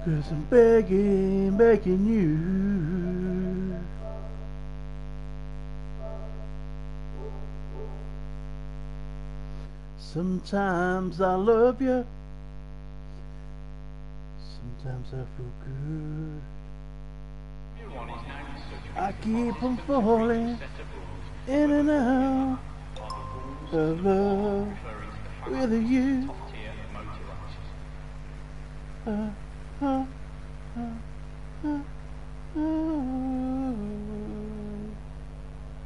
'Cause I'm begging, begging you. Sometimes I love you, sometimes I feel good. I keep on falling in and out of love with you.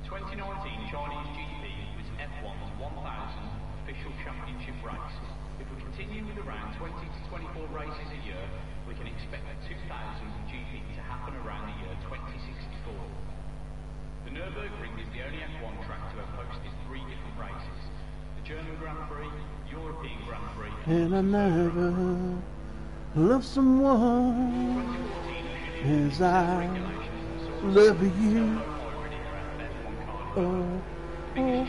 2019 Chinese GP was F1's 1000th official championship race. If we continue with around 20 to 24 races a year, we can expect the 2000 GP to happen around the year 2064. The Nürburgring is the only F1 track to have hosted 3 different races: the German Grand Prix, European Grand Prix, and I never love someone as I love you. Oh, oh,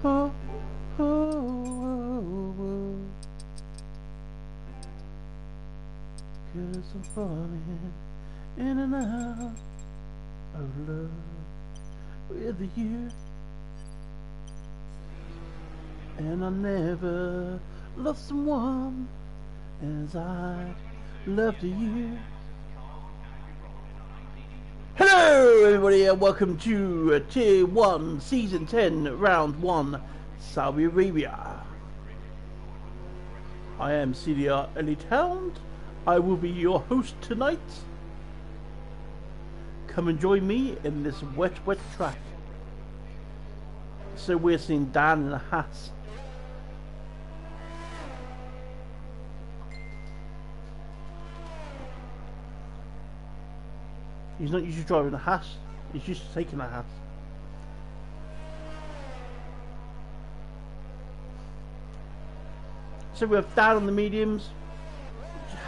oh, oh, oh. 'Cause I'm falling in and out of love with you. And I never loved someone as I loved you. Hello everybody and welcome to Tier 1 Season 10 Round 1 Saudi Arabia. I am CDR Elite Hound. I will be your host tonight. Come and join me in this wet track. So we're seeing Dan in a hat. He's not usually driving a hat, he's just taking a hat. So we have Dan on the mediums,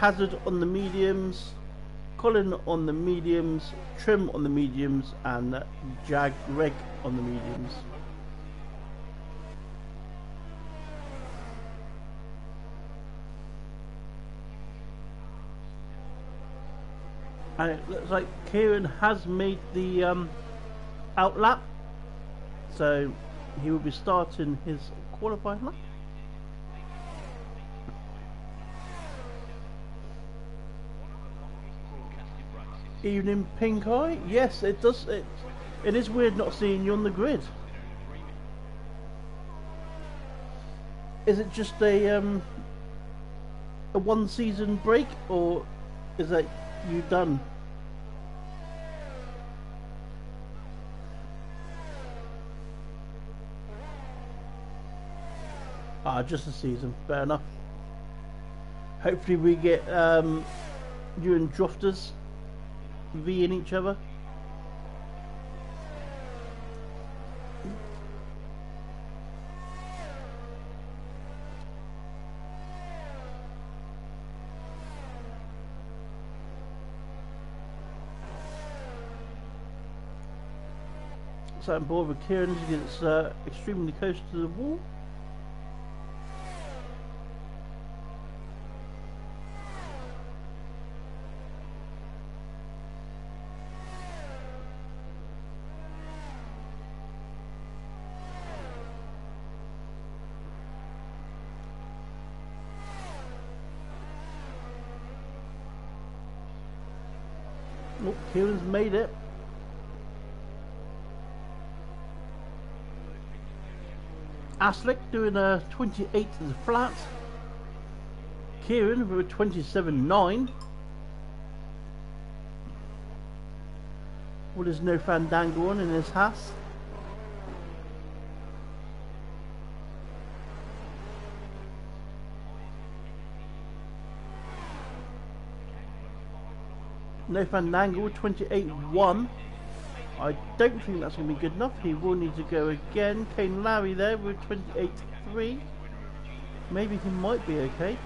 Hazard on the mediums, Colin on the mediums, Trim on the mediums, and Jag Reg on the mediums. And it looks like Kieran has made the out lap, so he will be starting his qualifying lap. Evening Pink Eye, yes, it does. It is weird not seeing you on the grid. Is it just a one season break, or is that you done? Just a season, fair enough. Hopefully we get you and Drofters V'ing each other. So I'm bored with Kieran as he gets extremely close to the wall. Oh, Kieran's made it. Aslick doing a 28 as a flat. Kieran with a 27.9. Well, there's no Fandango on in his Haas. No Fandango, 28.1. I don't think that's going to be good enough. He will need to go again. Kane Larry there with 28.3. Maybe he might be okay.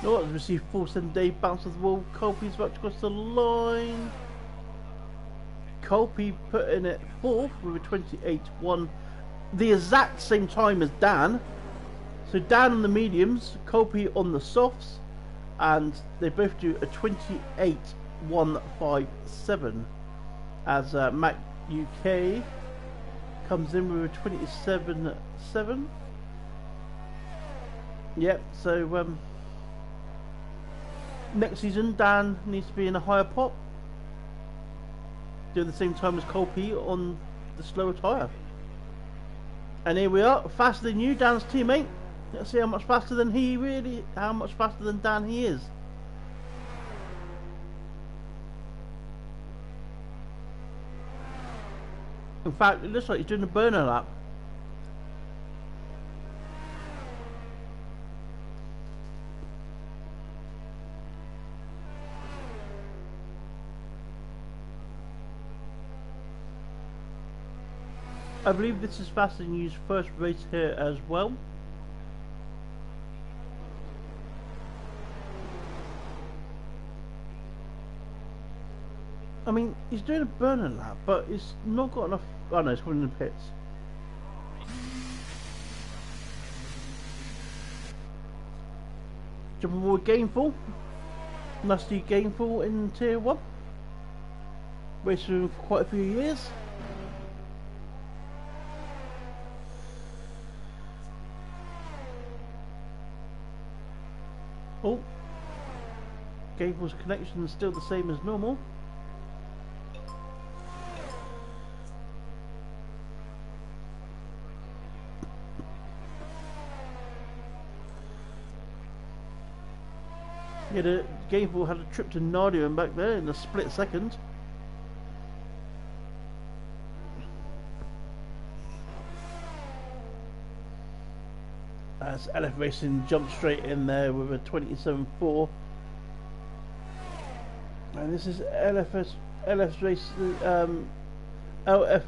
Oh, has received 4-7-day bounce of the wall. Colby's about to cross the line. Colby put in at 4th with a 28.1. The exact same time as Dan. So Dan on the mediums, Colby on the softs, and they both do a 28.157. As Mac UK comes in with a 27.7. Yep. So next season Dan needs to be in a higher pop, doing the same time as Colby on the slower tyre. And here we are, faster than you, Dan's teammate. Let's see how much faster than how much faster than Dan he is. In fact, it looks like he's doing a burner lap. I believe this is faster than you's first race here as well. I mean, he's doing a burner lap, but it's not got enough. Oh no, it's coming in the pits. Jumping forward, Gainful. Nasty Gainful in Tier 1. Racing for quite a few years. Oh, Gainful's connection is still the same as normal. Yeah, the Gainful had a trip to Nadia and back there in a split second. As LF Racing jumped straight in there with a 27.4. And this is LF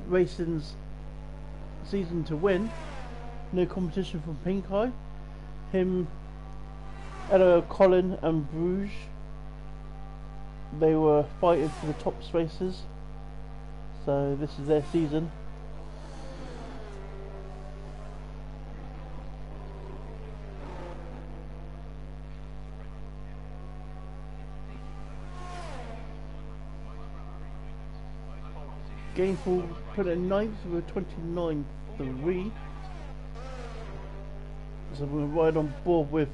Racing's season to win. No competition from Pink Eye. Him, Hello, Colin and Bruges. They were fighting for the top spaces. So this is their season. Gainful put in 9th with a 29.3. So we're right on board with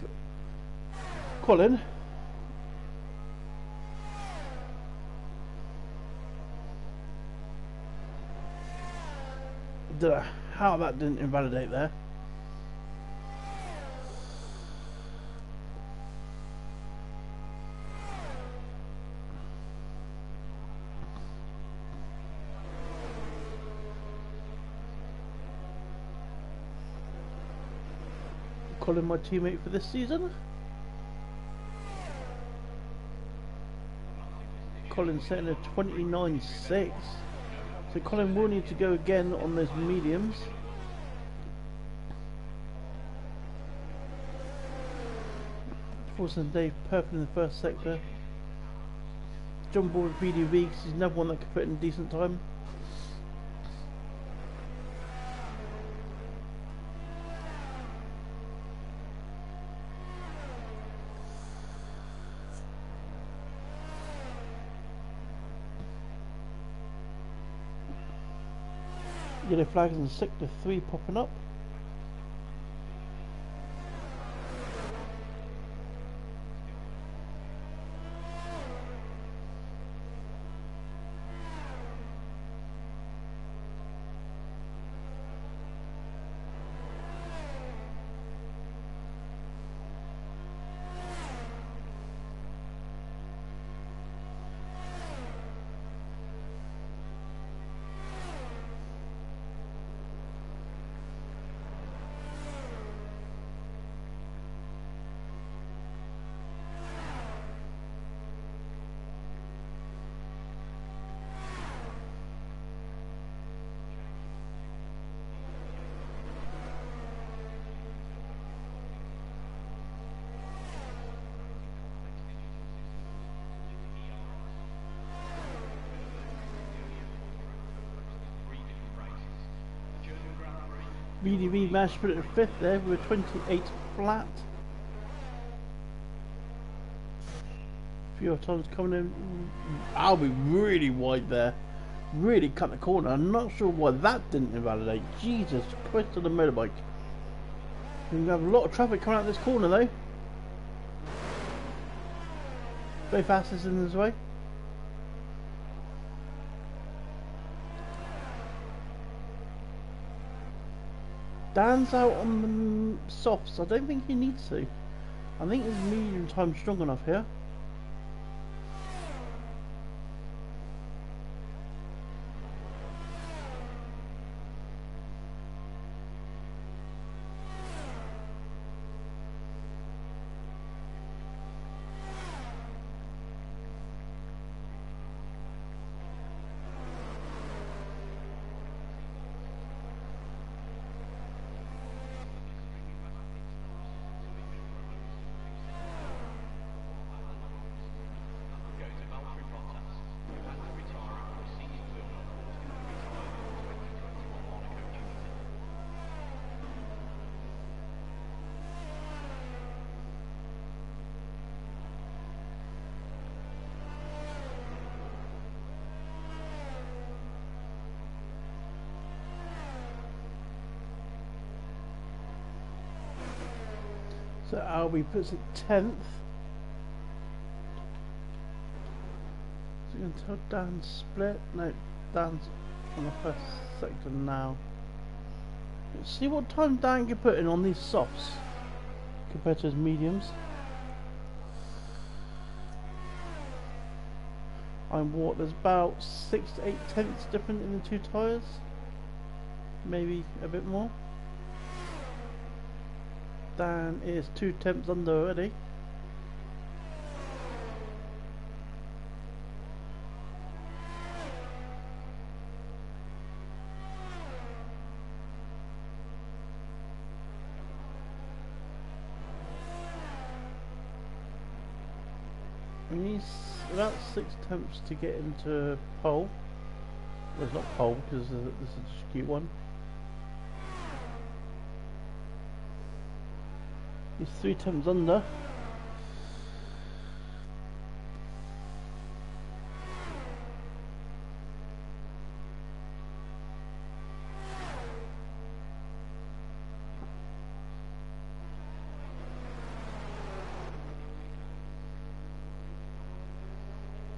Colin. Don't know how that didn't invalidate there. Colin, my teammate for this season. Colin setting a 29.6. So Colin will need to go again on those mediums. Force and Dave Purple in the first sector. John Ball with BDV because he's another one that could put in a decent time. Yellow flags in sector 3 popping up. BDV managed to put it in 5th there with a 28 flat. Few times coming in. I'll be really wide there. Really cut the corner. I'm not sure why that didn't invalidate. Jesus Christ on the motorbike. We have a lot of traffic coming out this corner though. Very fast is in this way. Dan's out on the softs. I don't think he needs to. I think his medium time's strong enough here. So Albie puts it 10th. So you can tell Dan's split. No, Dan's on the first sector now. Let's see what time Dan can put in on these softs compared to his mediums. I'm what, there's about 6 to 8 tenths different in the two tyres. Maybe a bit more. Dan is 2 tenths under already. We need about 6 tenths to get into pole. Well, it's not pole because this is a cute one. He's 3 tenths under.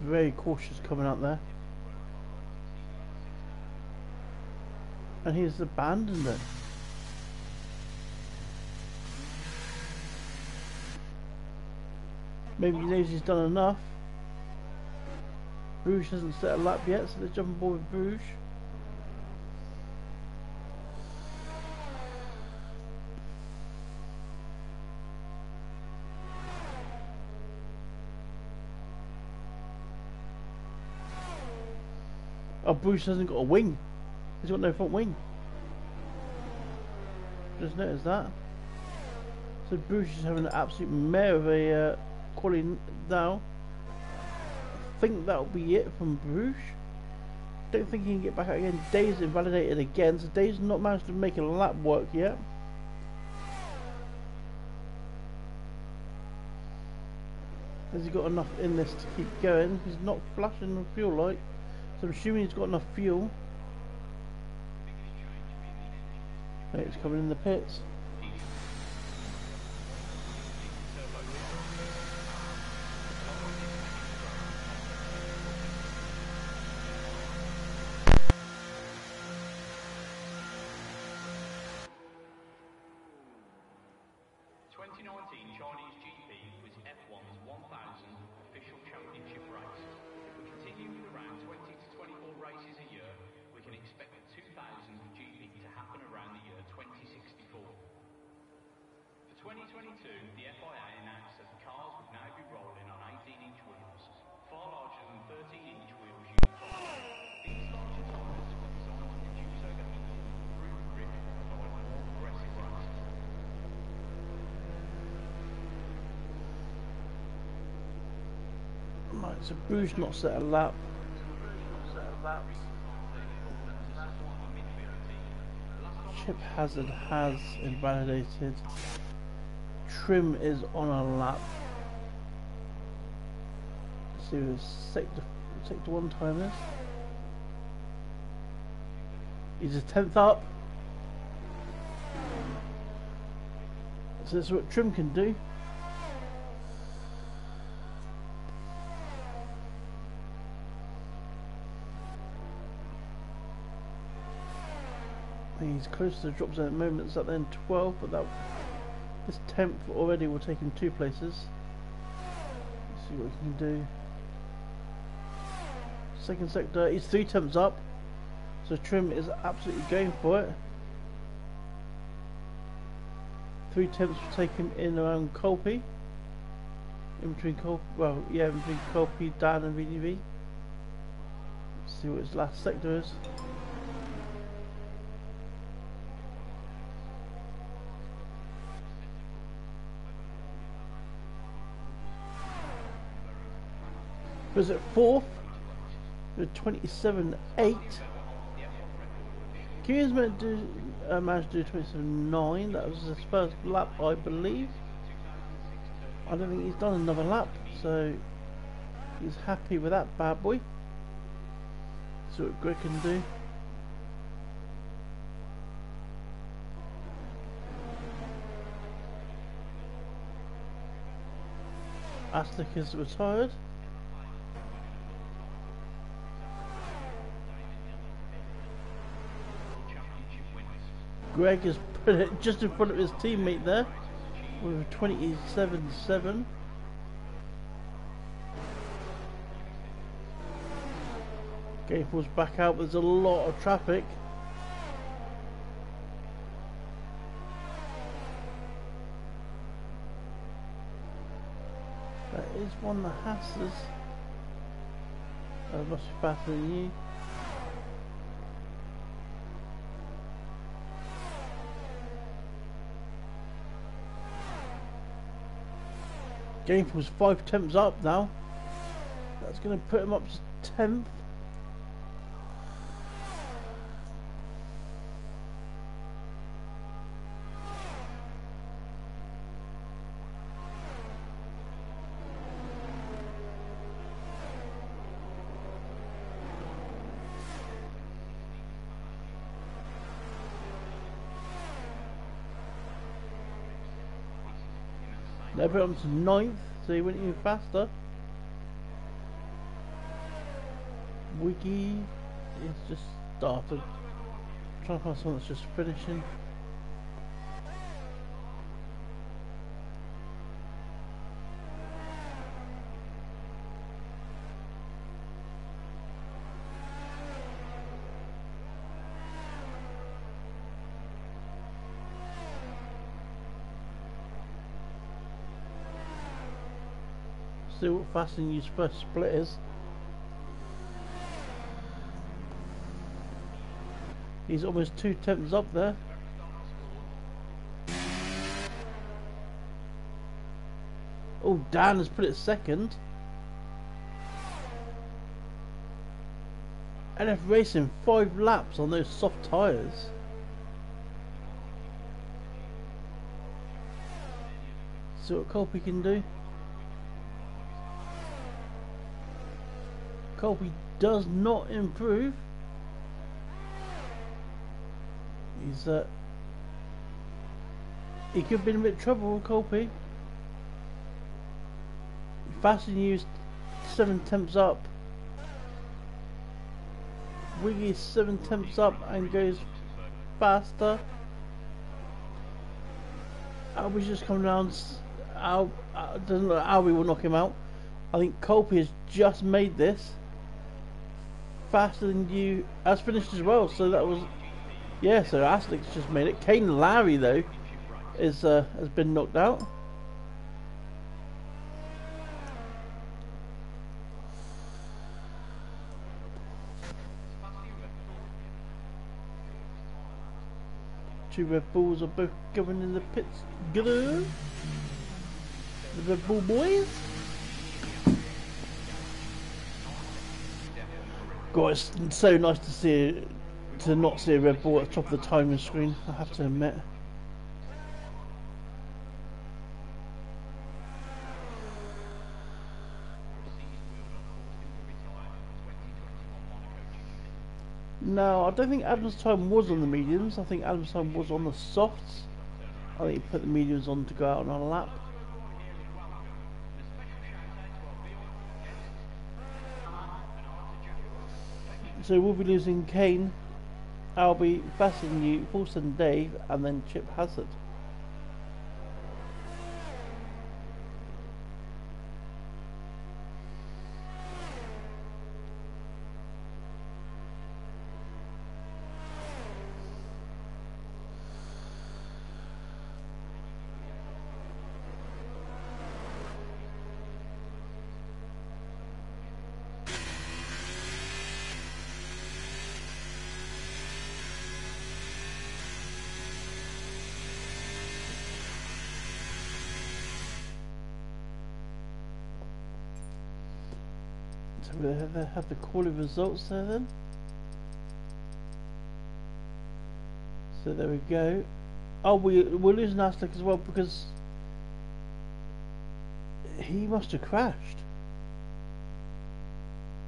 Very cautious coming out there. And he's abandoned it. Maybe he knows he's done enough. Bruges hasn't set a lap yet, so they're jumping aboard with Bruges. Oh, Bruges hasn't got a wing. He's got no front wing. Just noticed that. So Bruges is having an absolute mare of a quality now. I think that'll be it from Bruges. Don't think he can get back out again. Day's invalidated again, so Day's not managed to make a lap work yet. Has he got enough in this to keep going? He's not flashing the fuel light, so I'm assuming he's got enough fuel. Hey, it's coming in the pits. Chinese GP was F1's 1000th official championship race. If we continue with around 20 to 24 races a year, we can expect the 2000th GP to happen around the year 2064. For 2022, the FIA announced that the cars would now be rolling on 18-inch wheels, far larger than 13-inch wheels used prior. These larger tyres were designed to reduce overheating, improve grip, and provide more aggressive racing. Right, so Bruges not set a lap. chip hazard has invalidated. Trim is on a lap. Let's see what sector 1 time is. He's a 10th up. So that's what Trim can do. He's close to the drop zone at the moment. It's at then 12, but this 10th already will take him 2 places. Let's see what he can do. Second sector, he's 3 temps up, so Trim is absolutely going for it. 3 temps will take him in around Colby. In between Colby, Dan and VDV. Let's see what his last sector is. Was it 4th with 27.8. Kieran's managed to do 27.9. That was his first lap, I believe. I don't think he's done another lap, so he's happy with that bad boy. See what Greg can do. Aztec is retired. Greg has put it just in front of his teammate there with a 27.7. Gaple's back out, there's a lot of traffic. That is one that Hasses. I must be faster than you. Gaple's 5 temps up now. That's going to put him up to 10th. They put him to 9th, so he went even faster. Wiggy is just started. Trying to find someone that's just finishing. See what fast and use first split is. He's almost 2 temps up there. Oh, Dan has put it second. NF Racing 5 laps on those soft tyres. See what Colby can do. Colby does not improve. He's he could have been in a bit of trouble with Colby. Fast and used 7 temps up. Wiggy is 7 temps up and goes faster. Albie's just come down. Doesn't look like Albie will knock him out. I think Colby has just made this. Faster than you has finished as well, so that was so Aztec's just made it. Kane Larry though is has been knocked out. Two Red Bulls are both going in the pits. The Red Bull boys. God, it's so nice to see to not see a red ball at the top of the timing screen, I have to admit. No, I don't think Adam's time was on the mediums. I think Adam's time was on the softs. I think he put the mediums on to go out on a lap. So we'll be losing Kane, Albie, Bassingou, Paulson, Dave, and then Chip Hazard. So we have the quality results there then. So there we go. Oh, we're losing Aslick as well because he must have crashed.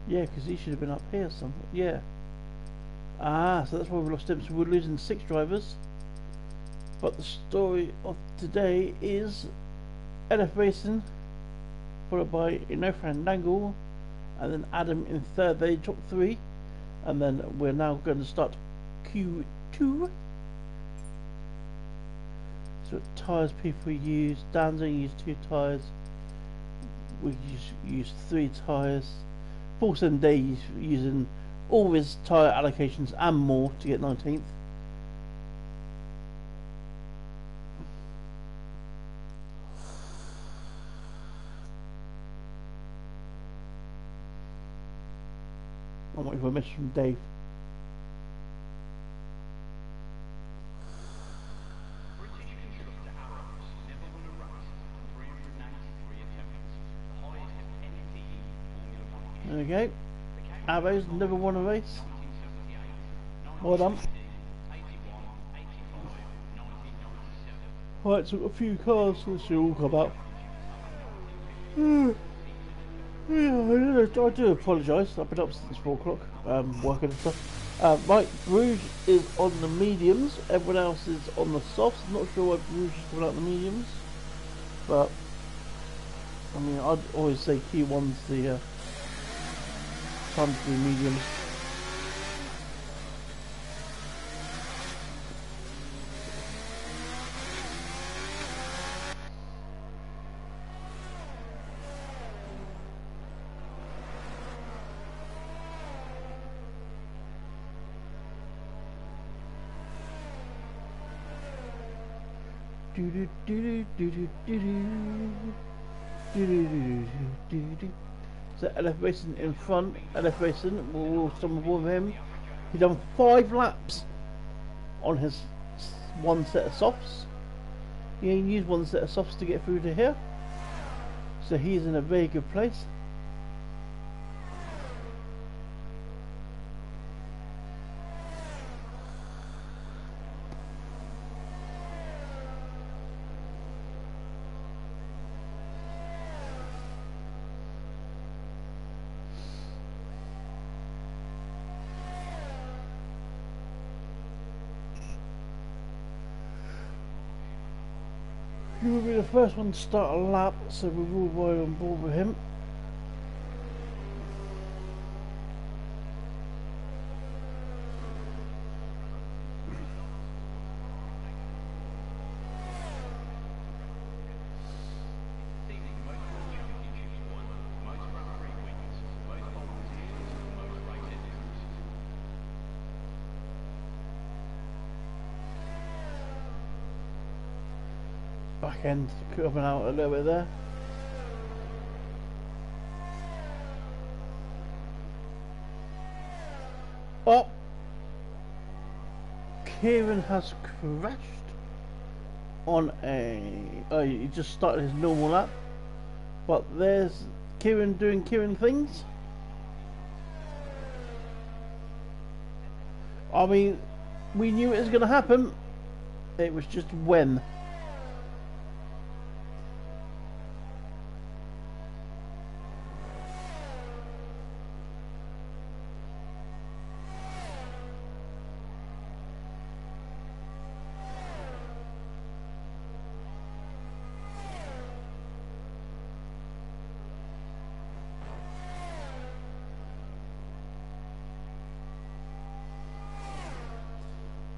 Yeah, because he should have been up here somewhere. Yeah. Ah, so that's why we lost him. So we're losing 6 drivers. But the story of today is LF Racing, followed by Inofran Nangle, and then Adam in third. They took 3, and then we're now going to start Q2. So what tyres people use? Dan's only used 2 tyres. We use 3 tyres. Paulson Day using all his tyre allocations and more to get 19th. I'm waiting for a message from Dave. There we go. Arrows never won a race. Well done. Right, so we've got a few cars, so this will all come out. Yeah, I do apologise. I've been up since 4 o'clock, working and stuff. Right, Bruges is on the mediums. Everyone else is on the softs. I'm not sure why Bruges is coming out the mediums, but I mean, I'd always say Q1's the time to do mediums. So LF Racing in front. LF Racing, we'll stumble aboard him. He done 5 laps on his 1 set of softs. He only used 1 set of softs to get through to here. So he's in a very good place. He will be the first one to start a lap, so we will ride on board with him. Back end coming out a little bit there. Oh, Kieran has crashed on a. Oh, he just started his normal lap, but there's Kieran doing Kieran things. I mean, we knew it was going to happen. It was just when.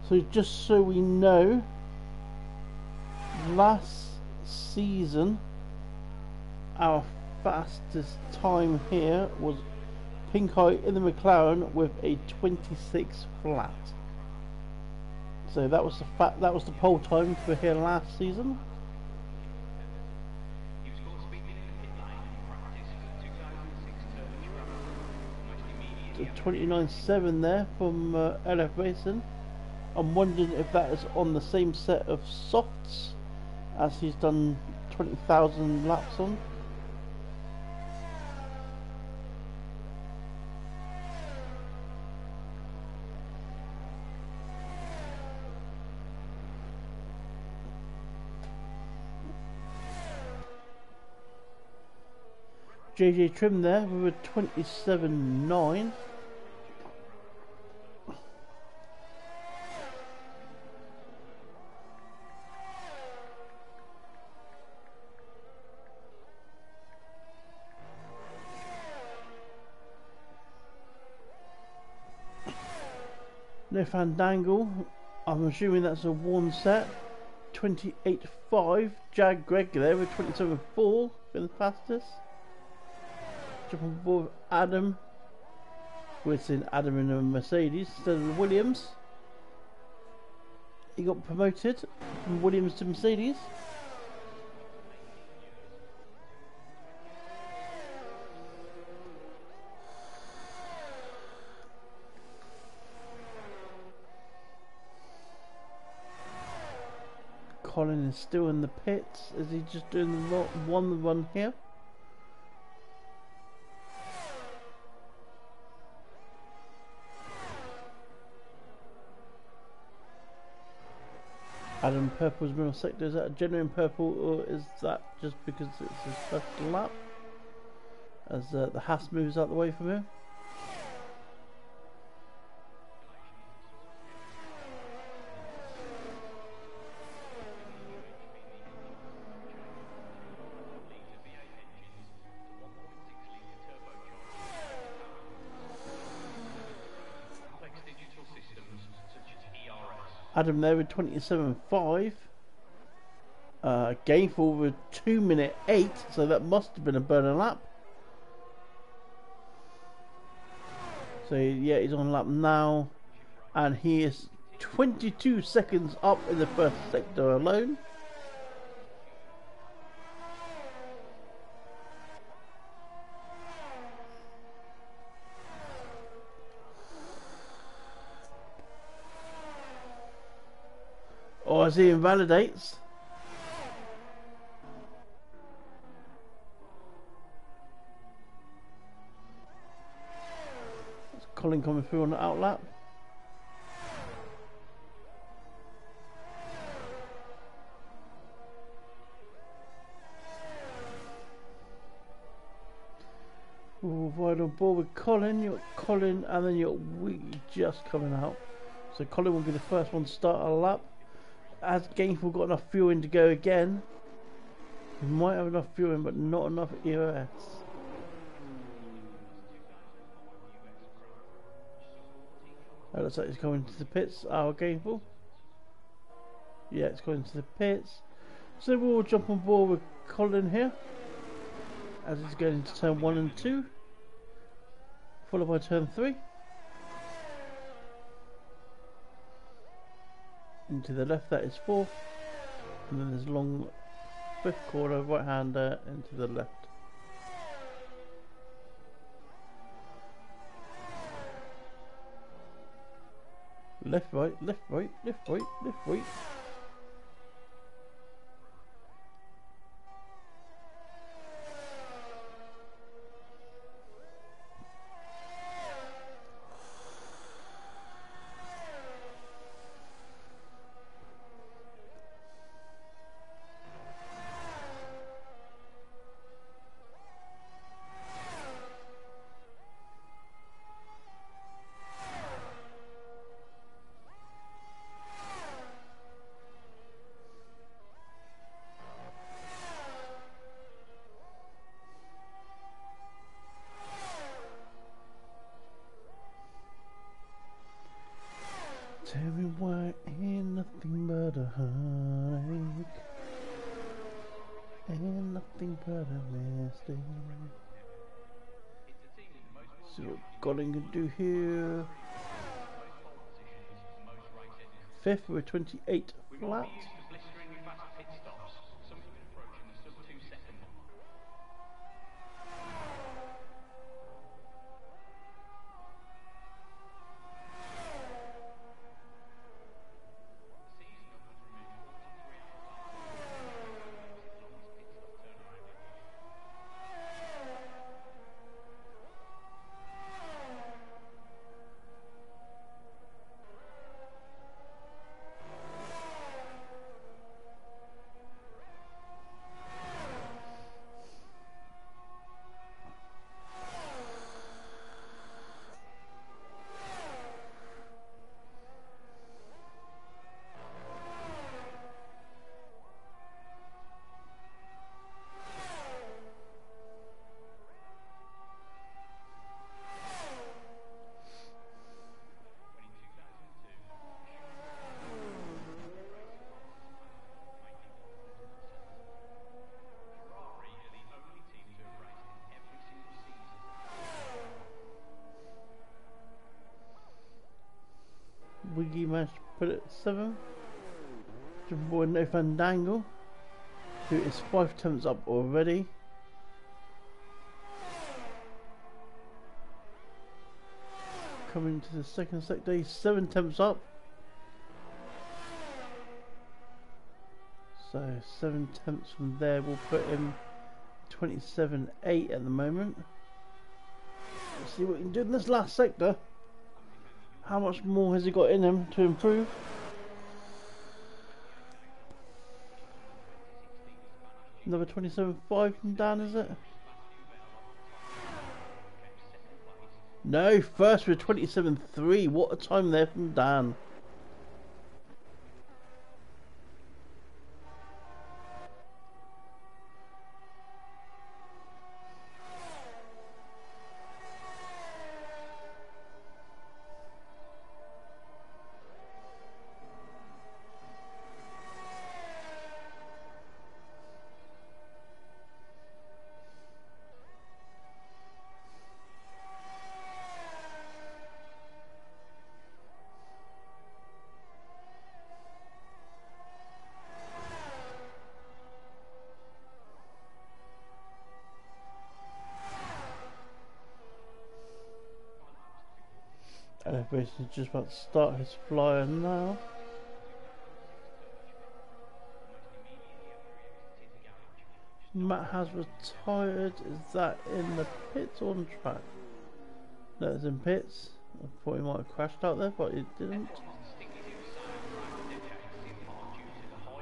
So just so we know, last season our fastest time here was Pink Eye in the McLaren with a 26 flat. So that was the pole time for here last season. He was caught speeding in the pit lane in practice for the 2006 Turkish Grand Prix. Almost immediately 29.7 there from LF Racing. I'm wondering if that is on the same set of softs as he's done 20,000 laps on. JJ Trim there with a 27.9. No Fandangle, I'm assuming that's a worn set. 28.5. Jag Greg there with 27.4 for the fastest. Jump on board with Adam. We're seeing Adam in a Mercedes instead of the Williams. He got promoted from Williams to Mercedes. Colin is still in the pits. Is he just doing the one run here? Adam Purple's middle sector, is that a genuine purple or is that just because it's his first lap? As the Haas moves out the way from him. Adam there with 27.5. Gainful with 2:08, so that must have been a burner lap. So yeah, he's on lap now, and he is 22 seconds up in the first sector alone. Oh, as he invalidates. That's Colin coming through on the outlap. Ooh, right on board with Colin. You got Colin, and then you got Wheatley just coming out. So Colin will be the first one to start a lap. Has Gainful got enough fuel in to go again? He might have enough fuel in, but not enough EOS. That looks like he's going to the pits. Our Gainful. Yeah, it's going to the pits. So we'll jump on board with Colin here, as he's going into turn 1 and 2, followed by turn 3. Into the left, that is 4th, and then there's a long 5th corner right hander into the left. Left right, left right, left right, left right. Tell me why ain't nothing but a heartache, ain't nothing but a mistake. See what Godin can do here. Fifth with 28 flat. Wiggy managed to put it at 7. Jumbo boy No Fandangle, who is 5 attempts up already. Coming to the second sector, he's 7 attempts up. So 7 attempts from there will put him 27.8 at the moment. Let's see what he can do in this last sector. How much more has he got in him to improve? Another 27.5 from Dan, is it? No, first with 27.3. What a time there from Dan. Elevator is just about to start his flyer now. Matt has retired. Is that in the pits or on track? No, it's in pits. I thought he might have crashed out there, but it didn't.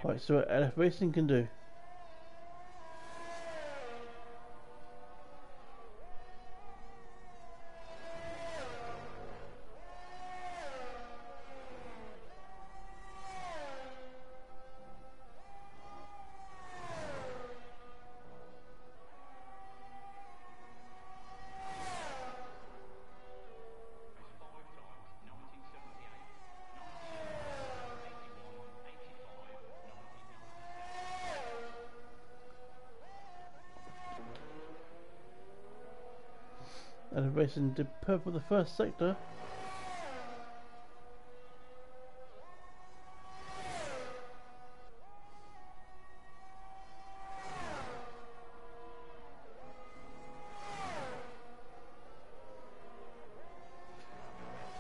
Right, so what LF Racing can do. And Racing did purple the first sector.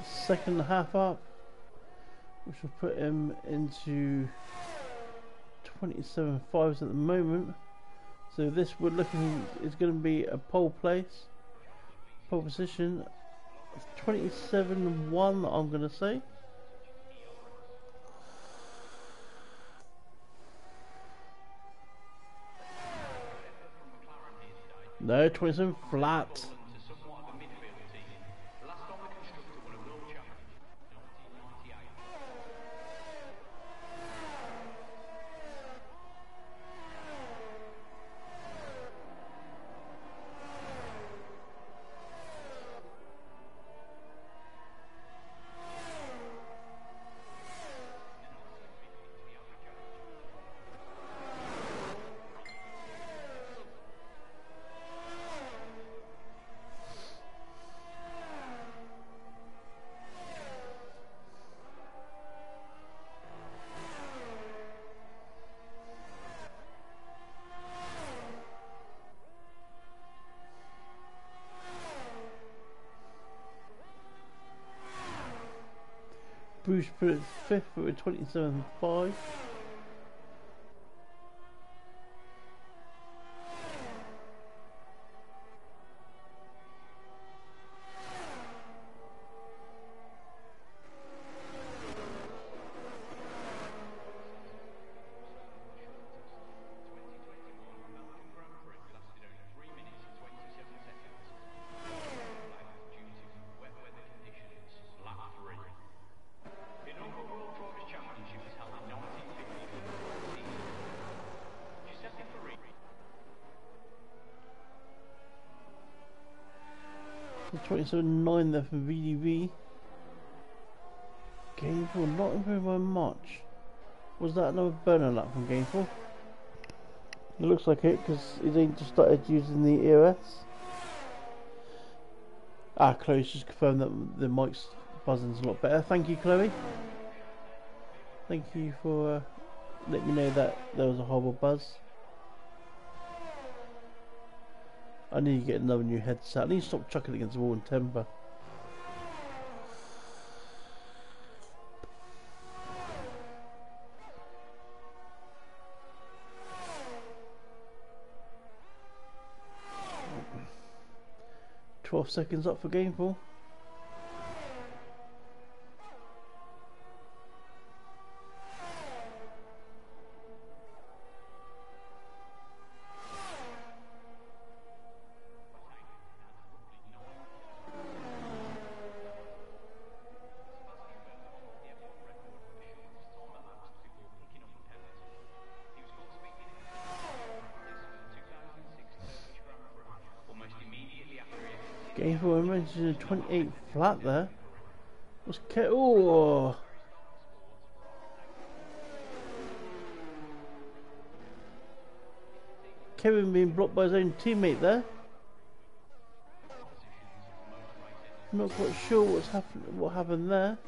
Second half up, which will put him into 27.5s at the moment. So this we're looking is going to be a pole place. Pole position 27.1 I'm gonna say. No, 27 flat. Bruce put it 5th for a 27.5. The 27.9 there from VDV. Gainful not improved by much. Was that another burner lap from Gainful? It looks like it because he's only just started using the EOS. Ah, Chloe's just confirmed that the mic's buzzing's a lot better. Thank you, Chloe. Thank you for letting me know that there was a horrible buzz. I need to get another new headset. I need to stop chucking it against the wall and timber. "12 seconds up for Gameful." Gameful mentioned a 28 flat there. What's oh. Kevin being blocked by his own teammate there. Not quite sure what happened there.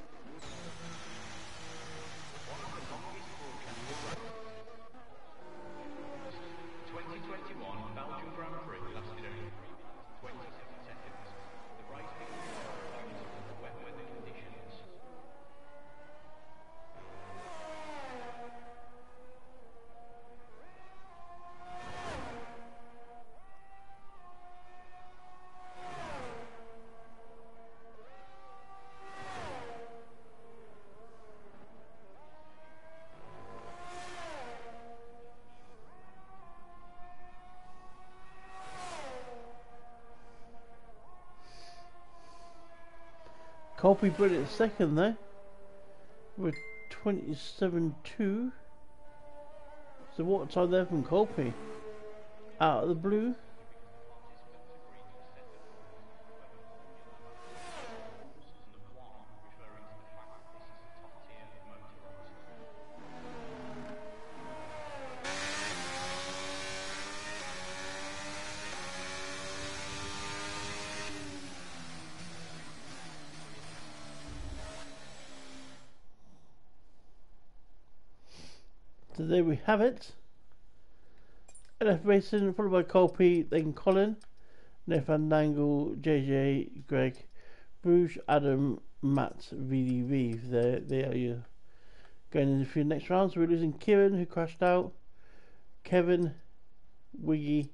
Colby brilliant second there with 27.2. So what time there from Colby? Out of the blue. So there we have it. LF Racing followed by Colby, then Colin, Nathan Dangle, JJ, Greg, Bruce, Adam, Matt, VDV. There you going into the next rounds. We're losing Kieran, who crashed out, Kevin, Wiggy,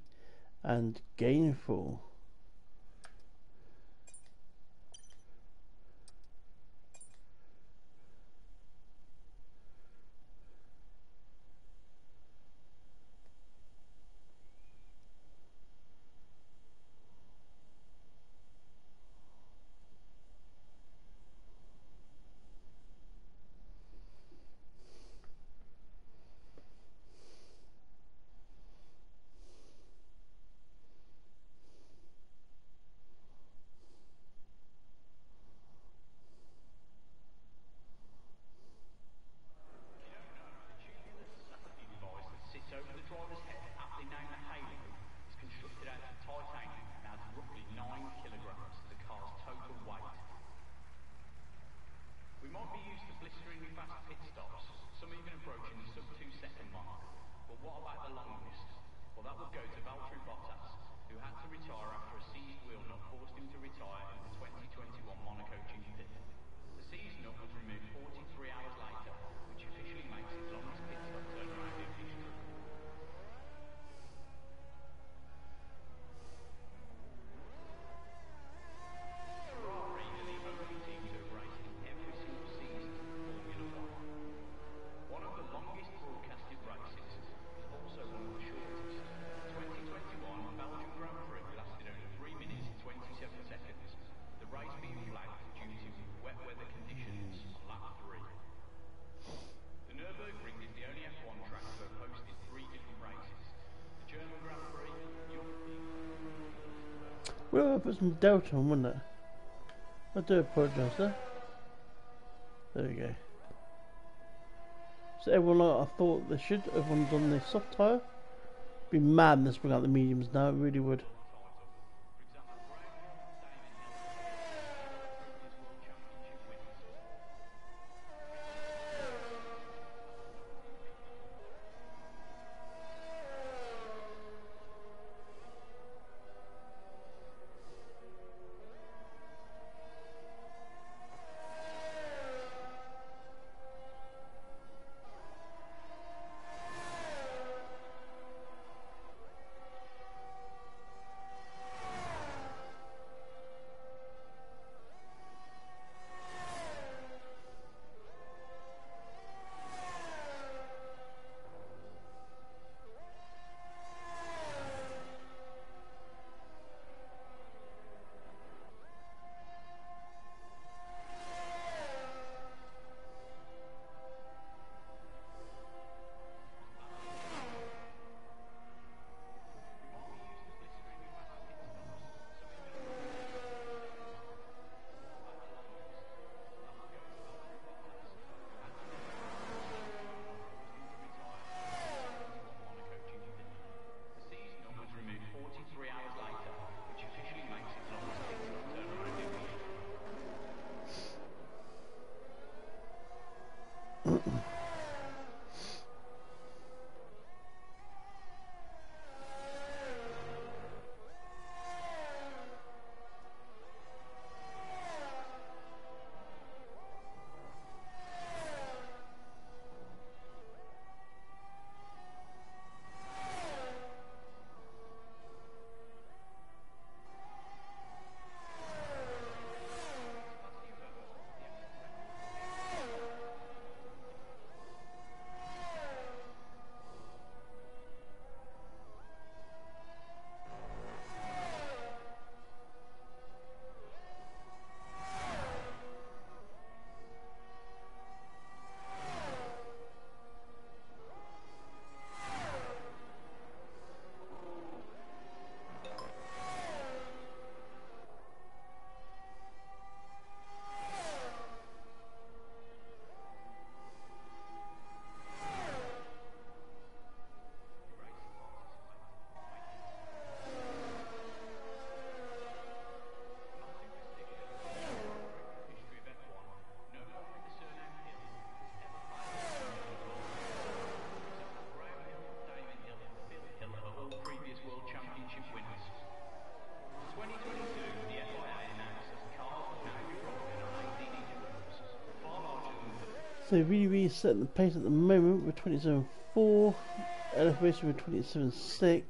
and Gainful. Well, I put some delta on, wouldn't it? I do apologise there. There we go. So everyone like I thought they should. Everyone's on the soft tyre. Be madness bring out the mediums now. It really would. So really setting the pace at the moment with 27.4, elevation with 27.6.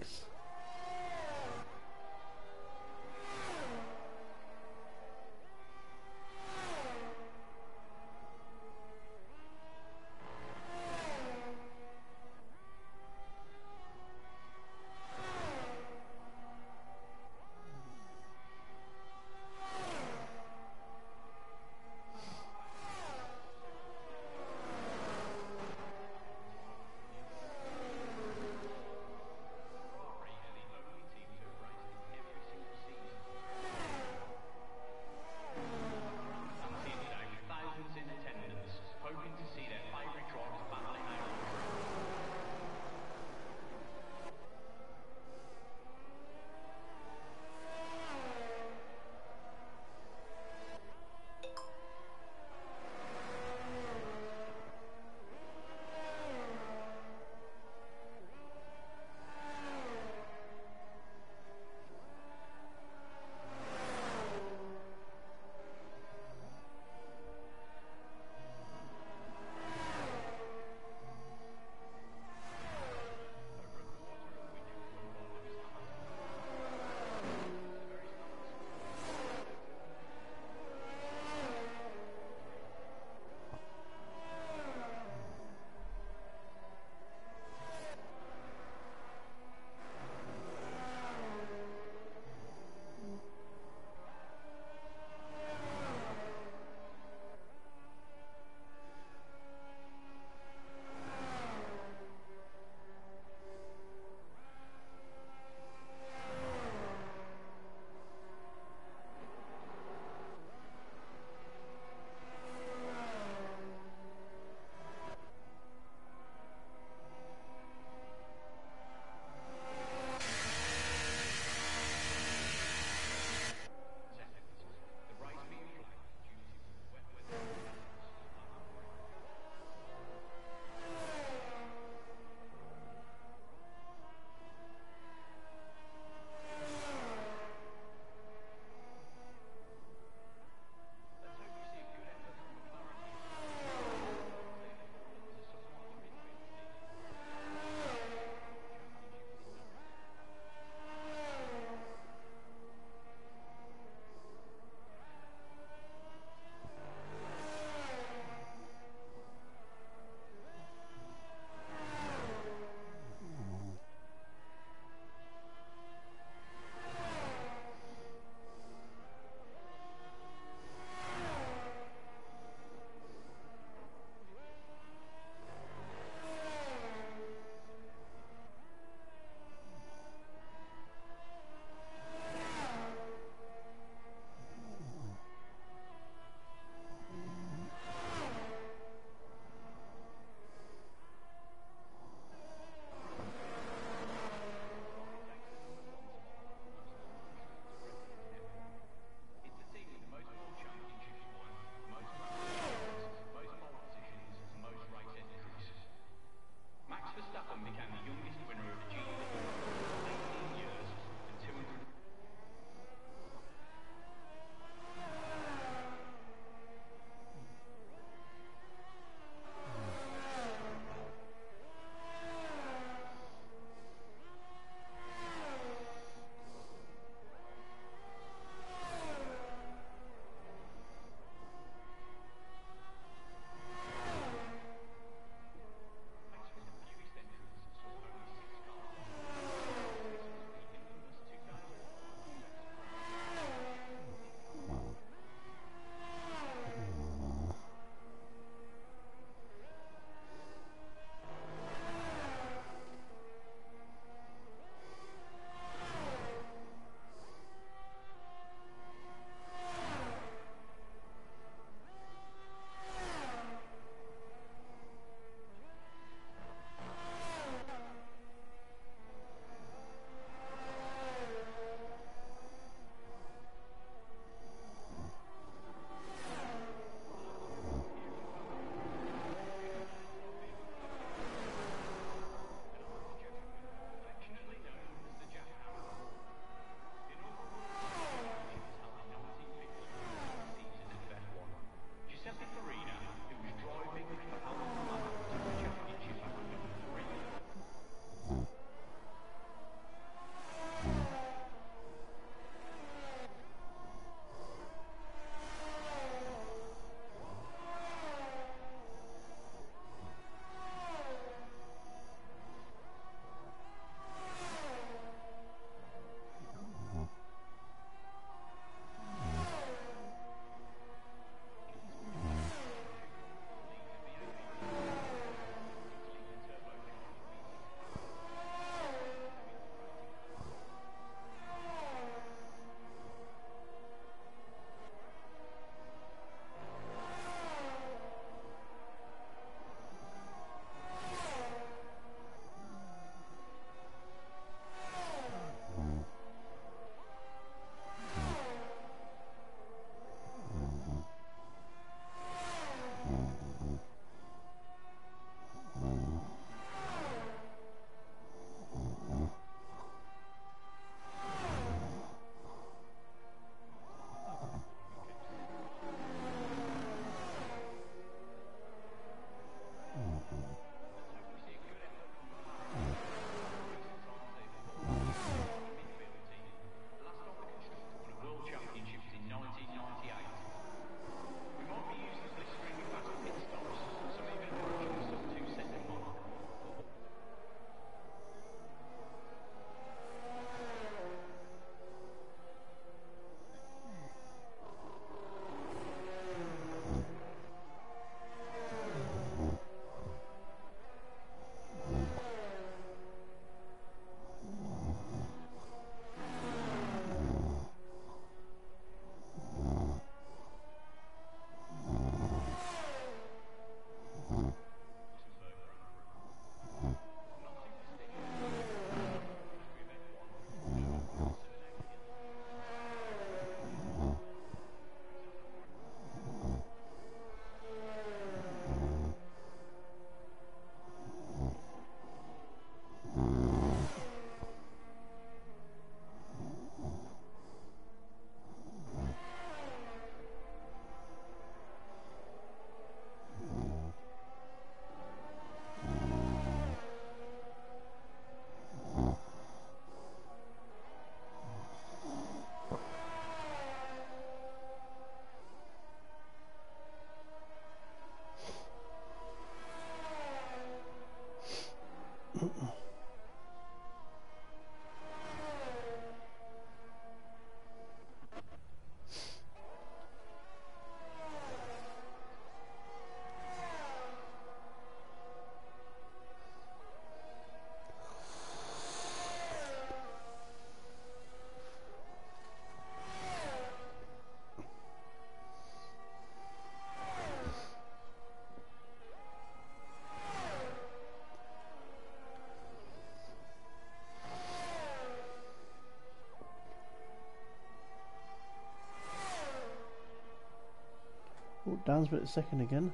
Oh, down split second again.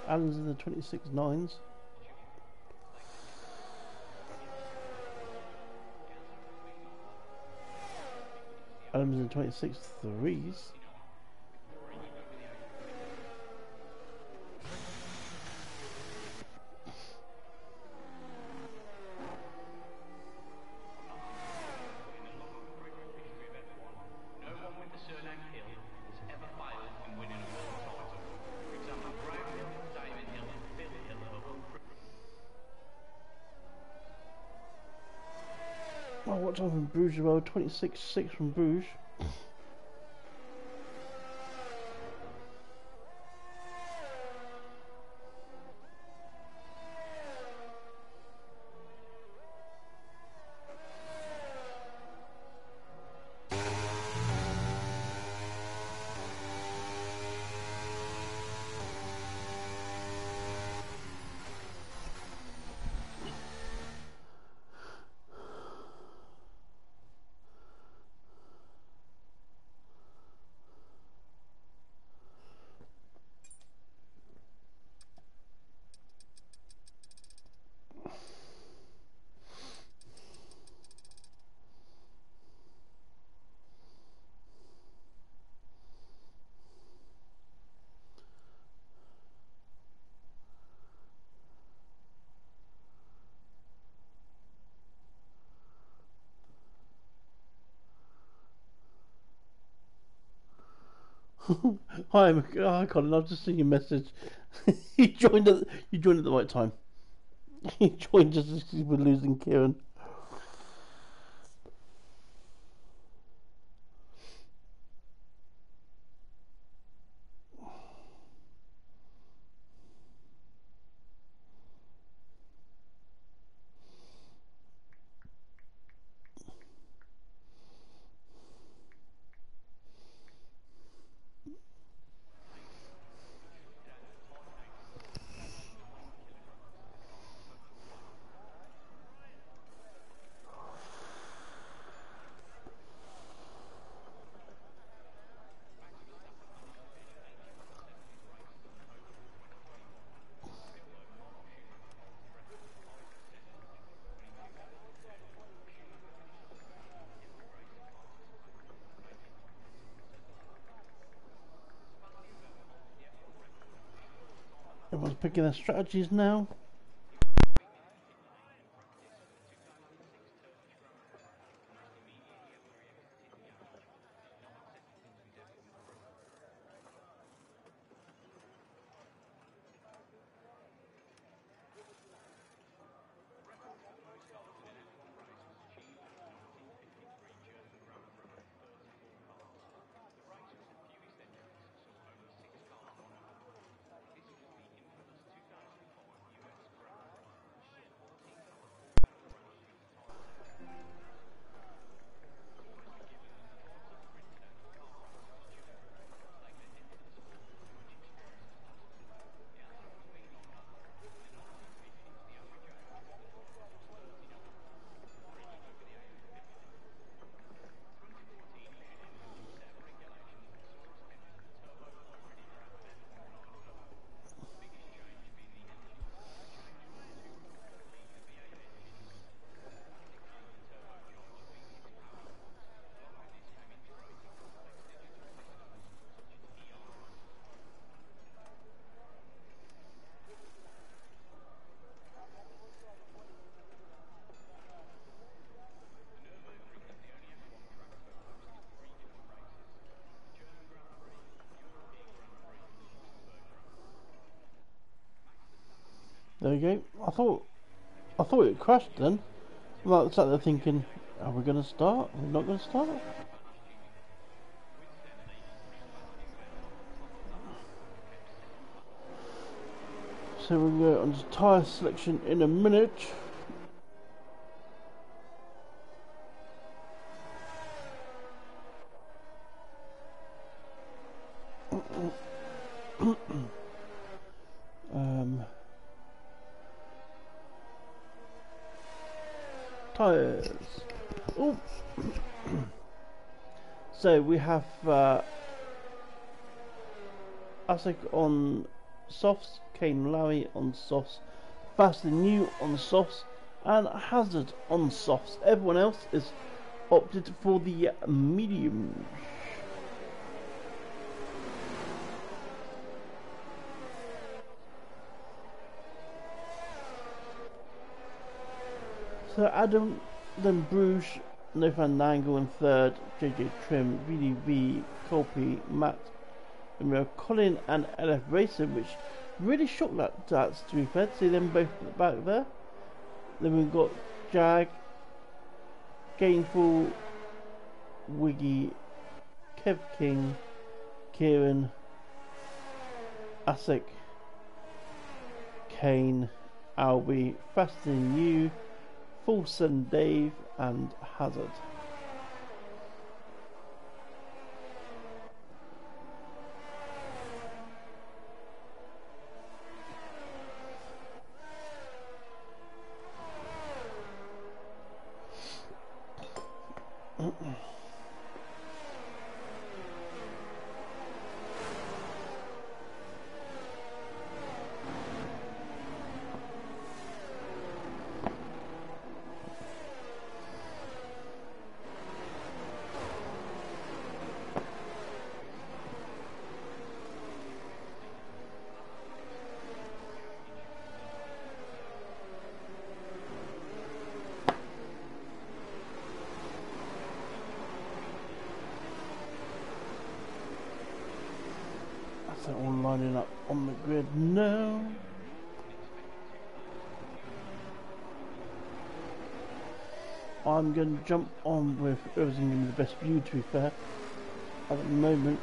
Allen's in the 26.9s. Allen's in the 26.3s. Oh, what time from Bruges as well? 26.6 from Bruges. Hi, Colin. I've just seen your message. You joined at the right time. You joined just as we were losing Kieran. Everyone's picking their strategies now. There we go. I thought it crashed then. Well, I sat there thinking, are we going to start? Are we not going to start? So we'll go on to tyre selection in a minute. Tyres. Oh. So we have Asik on softs, Kane Larry on softs, Faster Than You on softs, and Hazard on softs. Everyone else is opted for the mediums. So Adam, then Bruges, No Fandango in third, JJ Trim, VDV, Colby, Matt, and Colin and LF Racing, which really shocked that to be fair, to see them both at the back there. Then we've got Jag, Gainful, Wiggy, Kev King, Kieran, Asik, Kane, Albie, Faster Than You, Fulson Dave, and Hazard. That's all lining up on the grid now. I'm going to jump on with whoever's going to give me the best view, to be fair. At the moment,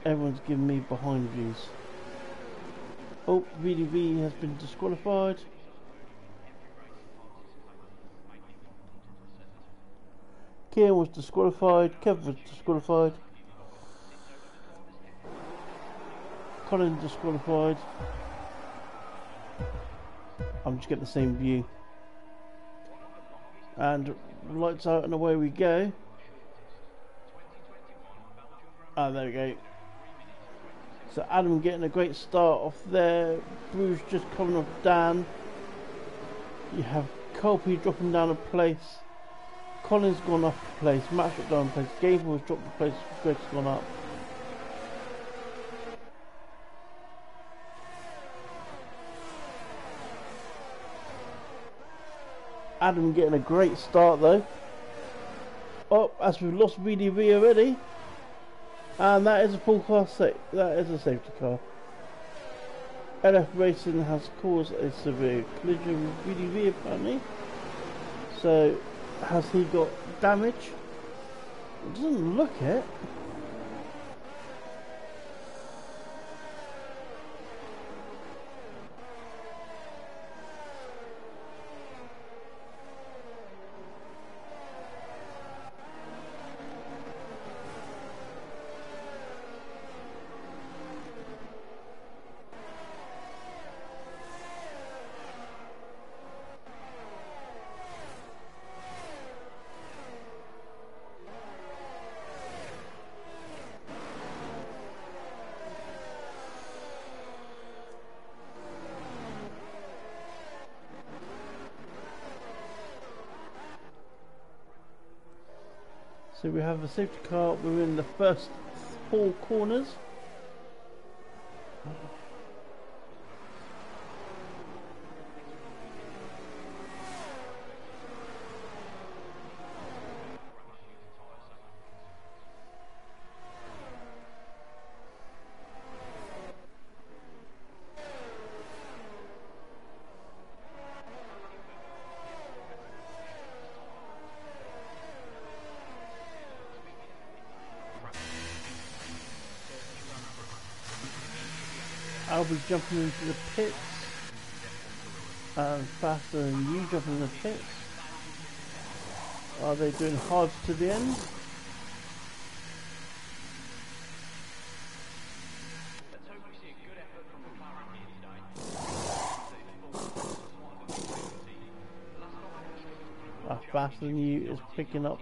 everyone's giving me behind views. Oh, VDV has been disqualified. Kieran was disqualified, Kev was disqualified. Colin disqualified. I'm just getting the same view. And lights out and away we go. Ah, there we go. So Adam getting a great start off there. Bruce just coming off Dan. You have Colby dropping down a place. Colin's gone off a place. Matt's dropped down a place. Gable has dropped a place. Greg's gone up. Adam getting a great start though. Oh, as we've lost VDV already. And that is a full car that is a safety car. LF Racing has caused a severe collision with VDV apparently. So, has he got damage? It doesn't look it. So we have a safety car within the first 4 corners. I'll be jumping into the pits, and Faster Than You jumping in the pits. Are they doing hard to the end? Faster Than You is picking up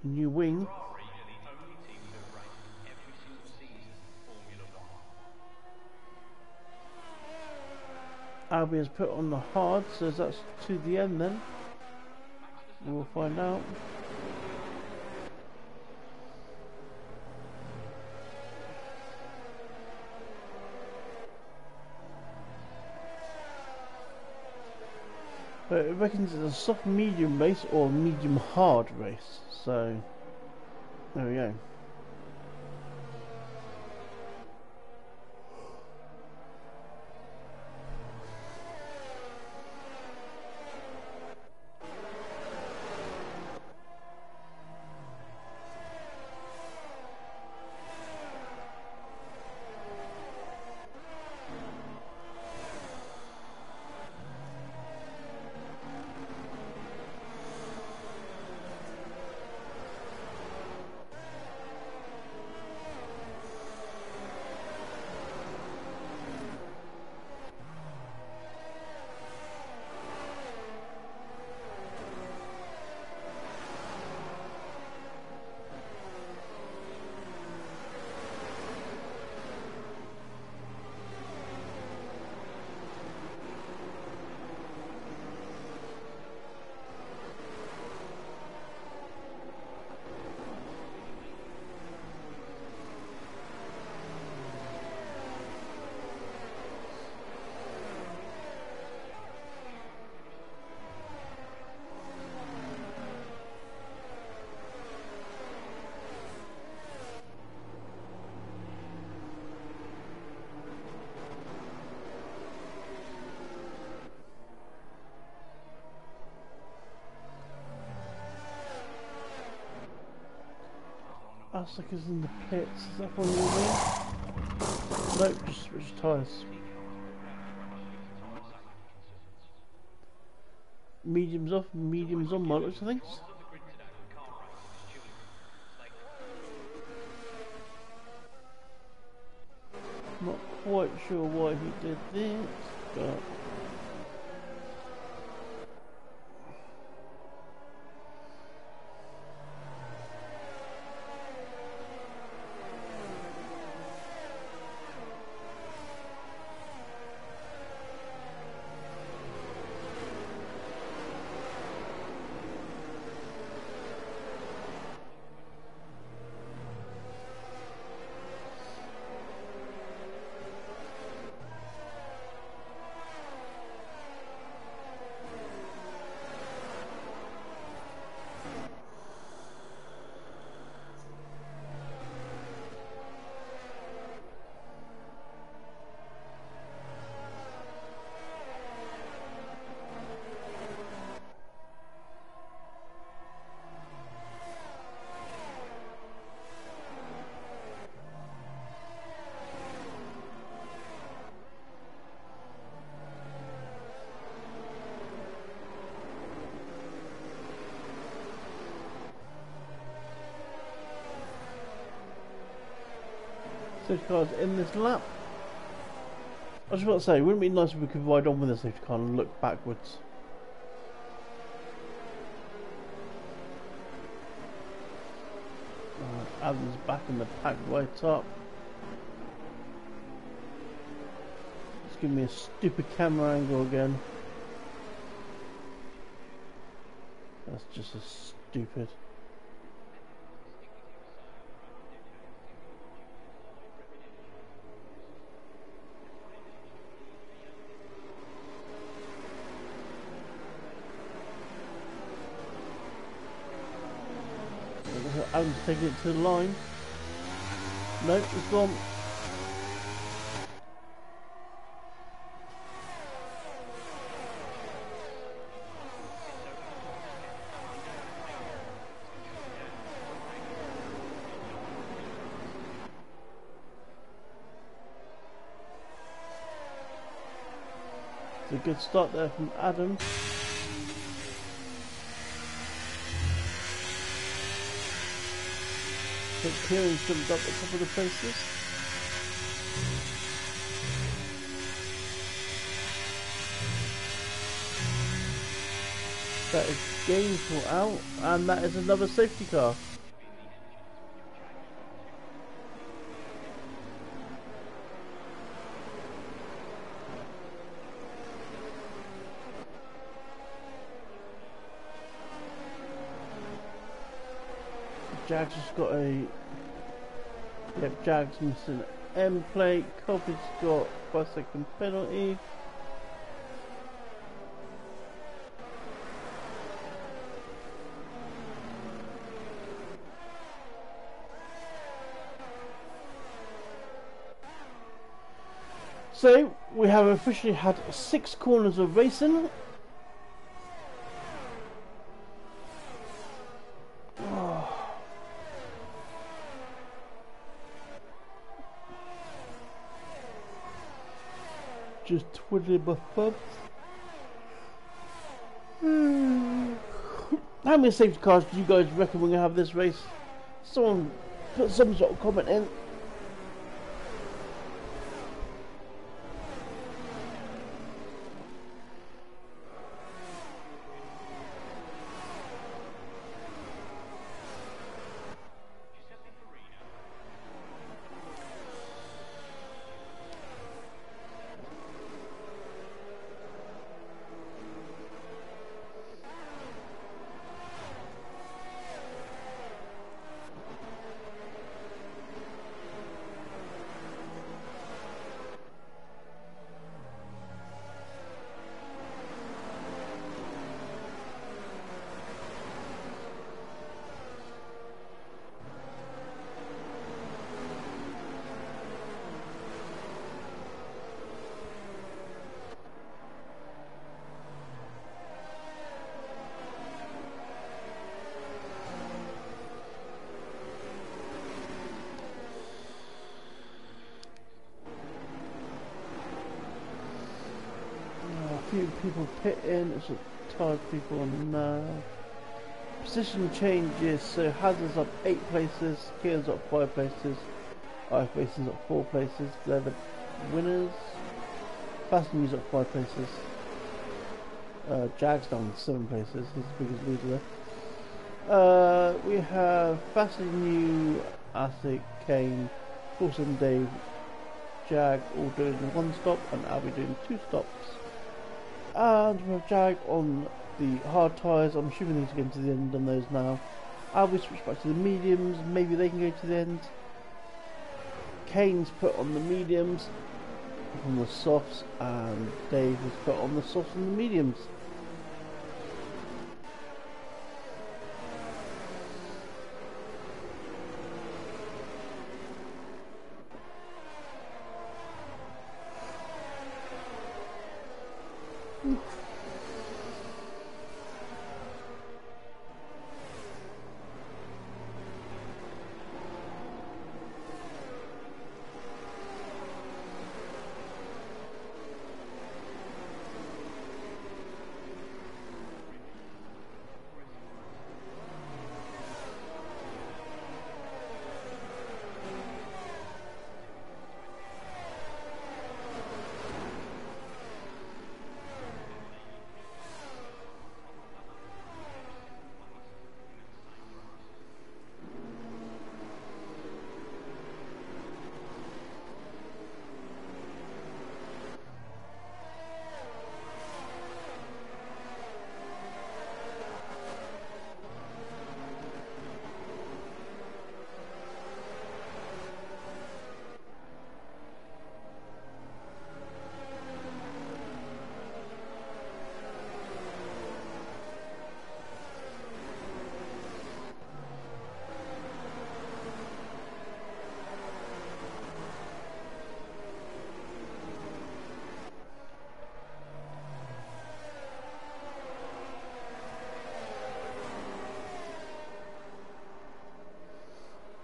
a new wing. Albie has put on the hard, so that's to the end then. We'll find out. But it reckons it's a soft medium race or a medium hard race, so there we go. Suckers in the pits, is that what you mean? Nope, just switch tyres. Mediums off, mediums on, my looks of things. Not quite sure why he did this, but safety car's in this lap. I was about to say, wouldn't it be nice if we could ride on with the safety car and look backwards? Adam's back in the pack right up. It's giving me a stupid camera angle again. That's just as stupid. Adam's taking it to the line. Nope, it's gone. It's a good start there from Adam. Kieran's jumped up at the top of the places. That is Gainesville out, and that is another safety car. Jags has got a... Yep, Jags missing an M plate. Colby's got 5-second penalty. So, we have officially had 6 corners of racing. Oh. Just twiddling my thumbs. How many safety cars do you guys reckon we're going to have this race? Someone put some sort of comment in. Few people pit in, it's a ton of people on position changes, so Hazard's up 8 places, Kieran's up 5 places, IF Racing's up 4 places, they're the winners. Fast News up 5 places, Jag's down 7 places, he's the biggest loser there. We have Fast New, Asik, Kane, Wilson, Dave, Jag all doing 1 stop, and Albie doing 2 stops. And we have Jag on the hard tyres. I'm assuming he's going to the end on those now. Albie switched back to the mediums, maybe they can go to the end. Kane's put on the mediums on the softs, and Dave has put on the softs and the mediums.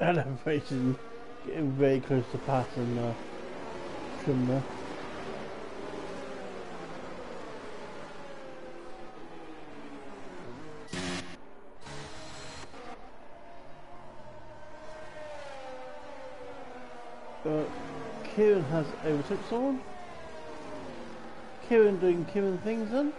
Elevation getting very close to passing trim there. Kieran has overtook someone. Kieran doing Kieran things then.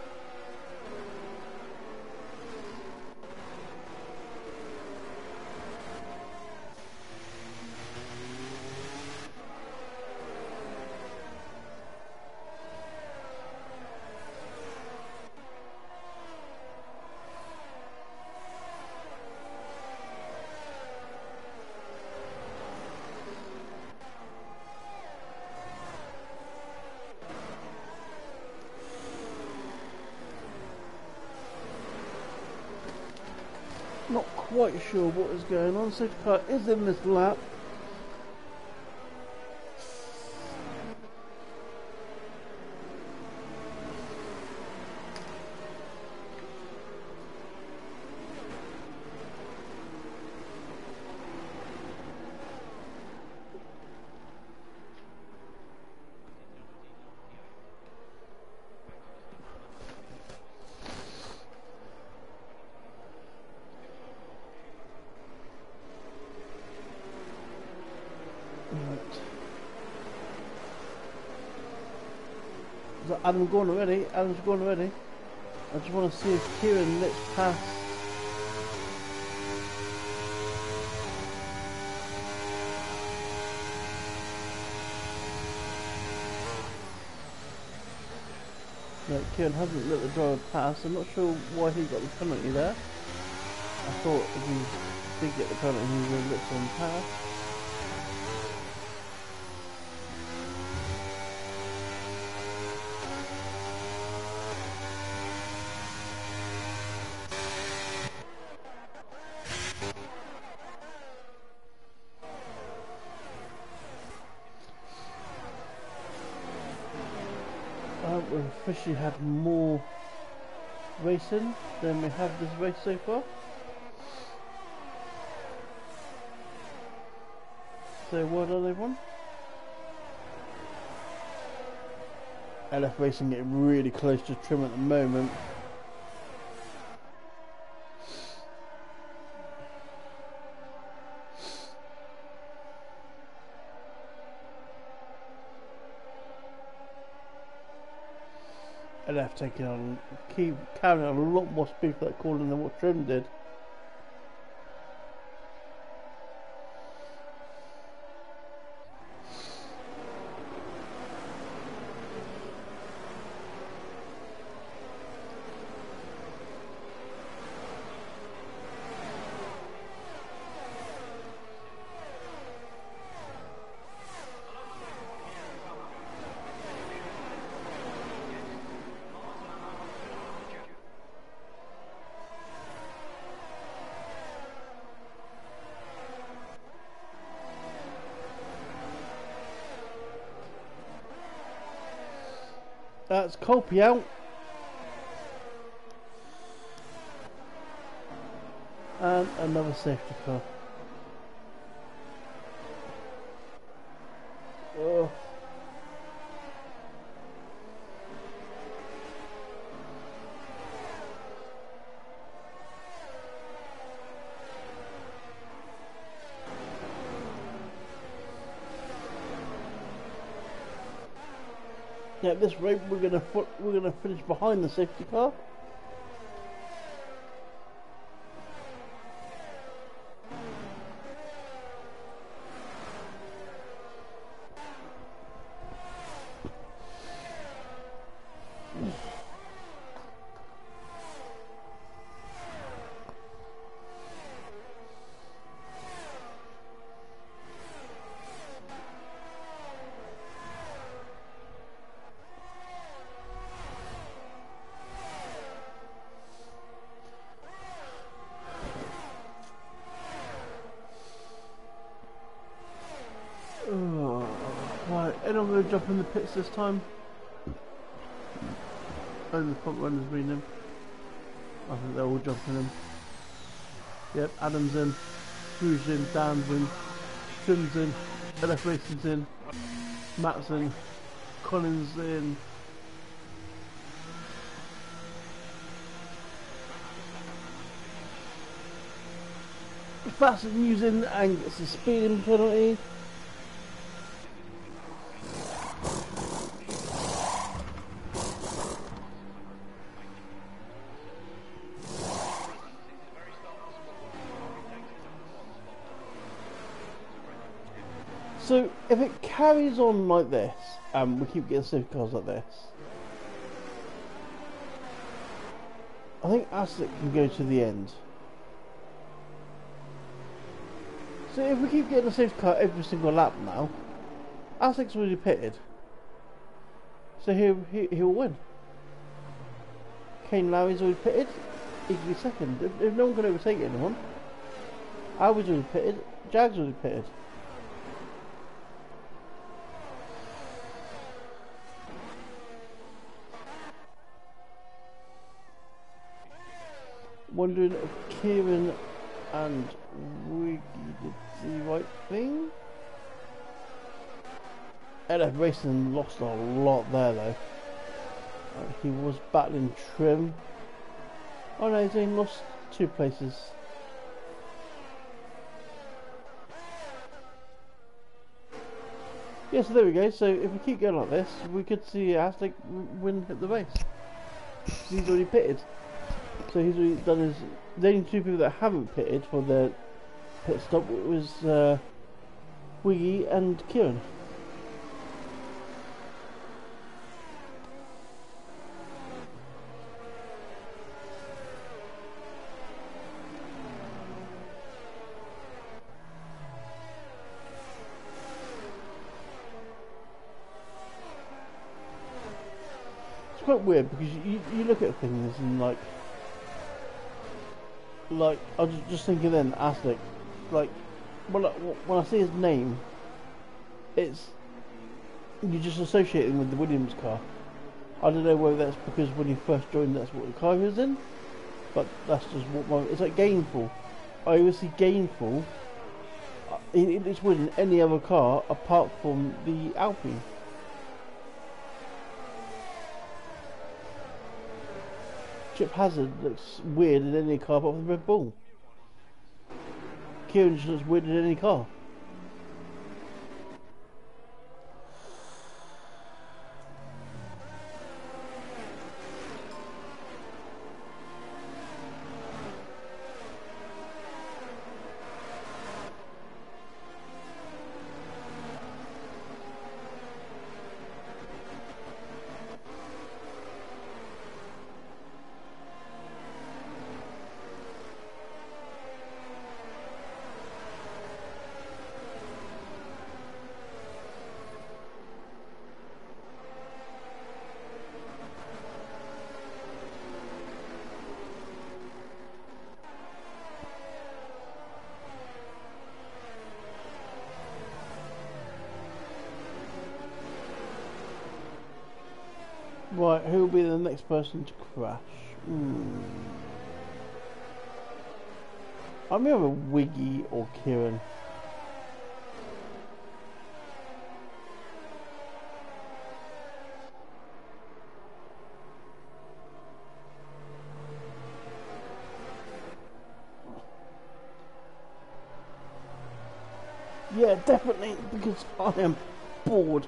quite sure what is going on. Safety car is in this lap. Is that Adam gone already? Adam's gone already. I just want to see if Kieran lets pass. No, Kieran hasn't let the driver pass. I'm not sure why he got the penalty there. I thought if he did get the penalty, he would have let someone pass. We've officially had more racing than we have this race so far. So well done everyone. LF Racing getting really close to trim at the moment. LF taking on, carrying on a lot more speed for that corner than what Trim did. That's Colpy out. And another safety car. Oh. Yeah, at this rate we're gonna finish behind the safety car. Right, and I'm going to jump in the pits this time. Only the front runners been in. I think they're all jumping in. Yep, Adam's in, Drew's in, Dan's in, Trim's in, LF Racing's in, Matt's in, Colin's in. Fastest using and gets a speeding penalty. So if it carries on like this, and we keep getting safety cars like this, I think Asset can go to the end. So if we keep getting a safety car every single lap now, Asset's already pitted. So he'll win. Kane Lowry's already pitted, he can be second. If no one can overtake anyone, Albie's already pitted. Jag's already pitted. Wondering if Kieran and Wiggy did the right thing. LF Racing lost a lot there though. He was battling Trim. Oh no, he's only lost 2 places. Yeah, so there we go. So if we keep going like this, we could see Aztec win the race. He's already pitted. So he's already done his... The only 2 people that haven't pitted for their pit stop was Wiggy and Kieran. It's quite weird because you look at things and like I was just thinking then, Aztec, like when I see his name, it's you just associate him with the Williams car. I don't know whether that's because when he first joined that's what the car he was in, but that's just what it's like Gainful. I always see Gainful. It's winning any other car apart from the Alpine. Chip Hazard looks weird in any car apart from the Red Bull. Kieran just looks weird in any car. Right, who will be the next person to crash? I'm either Wiggy or Kieran. Yeah, definitely, because I am bored.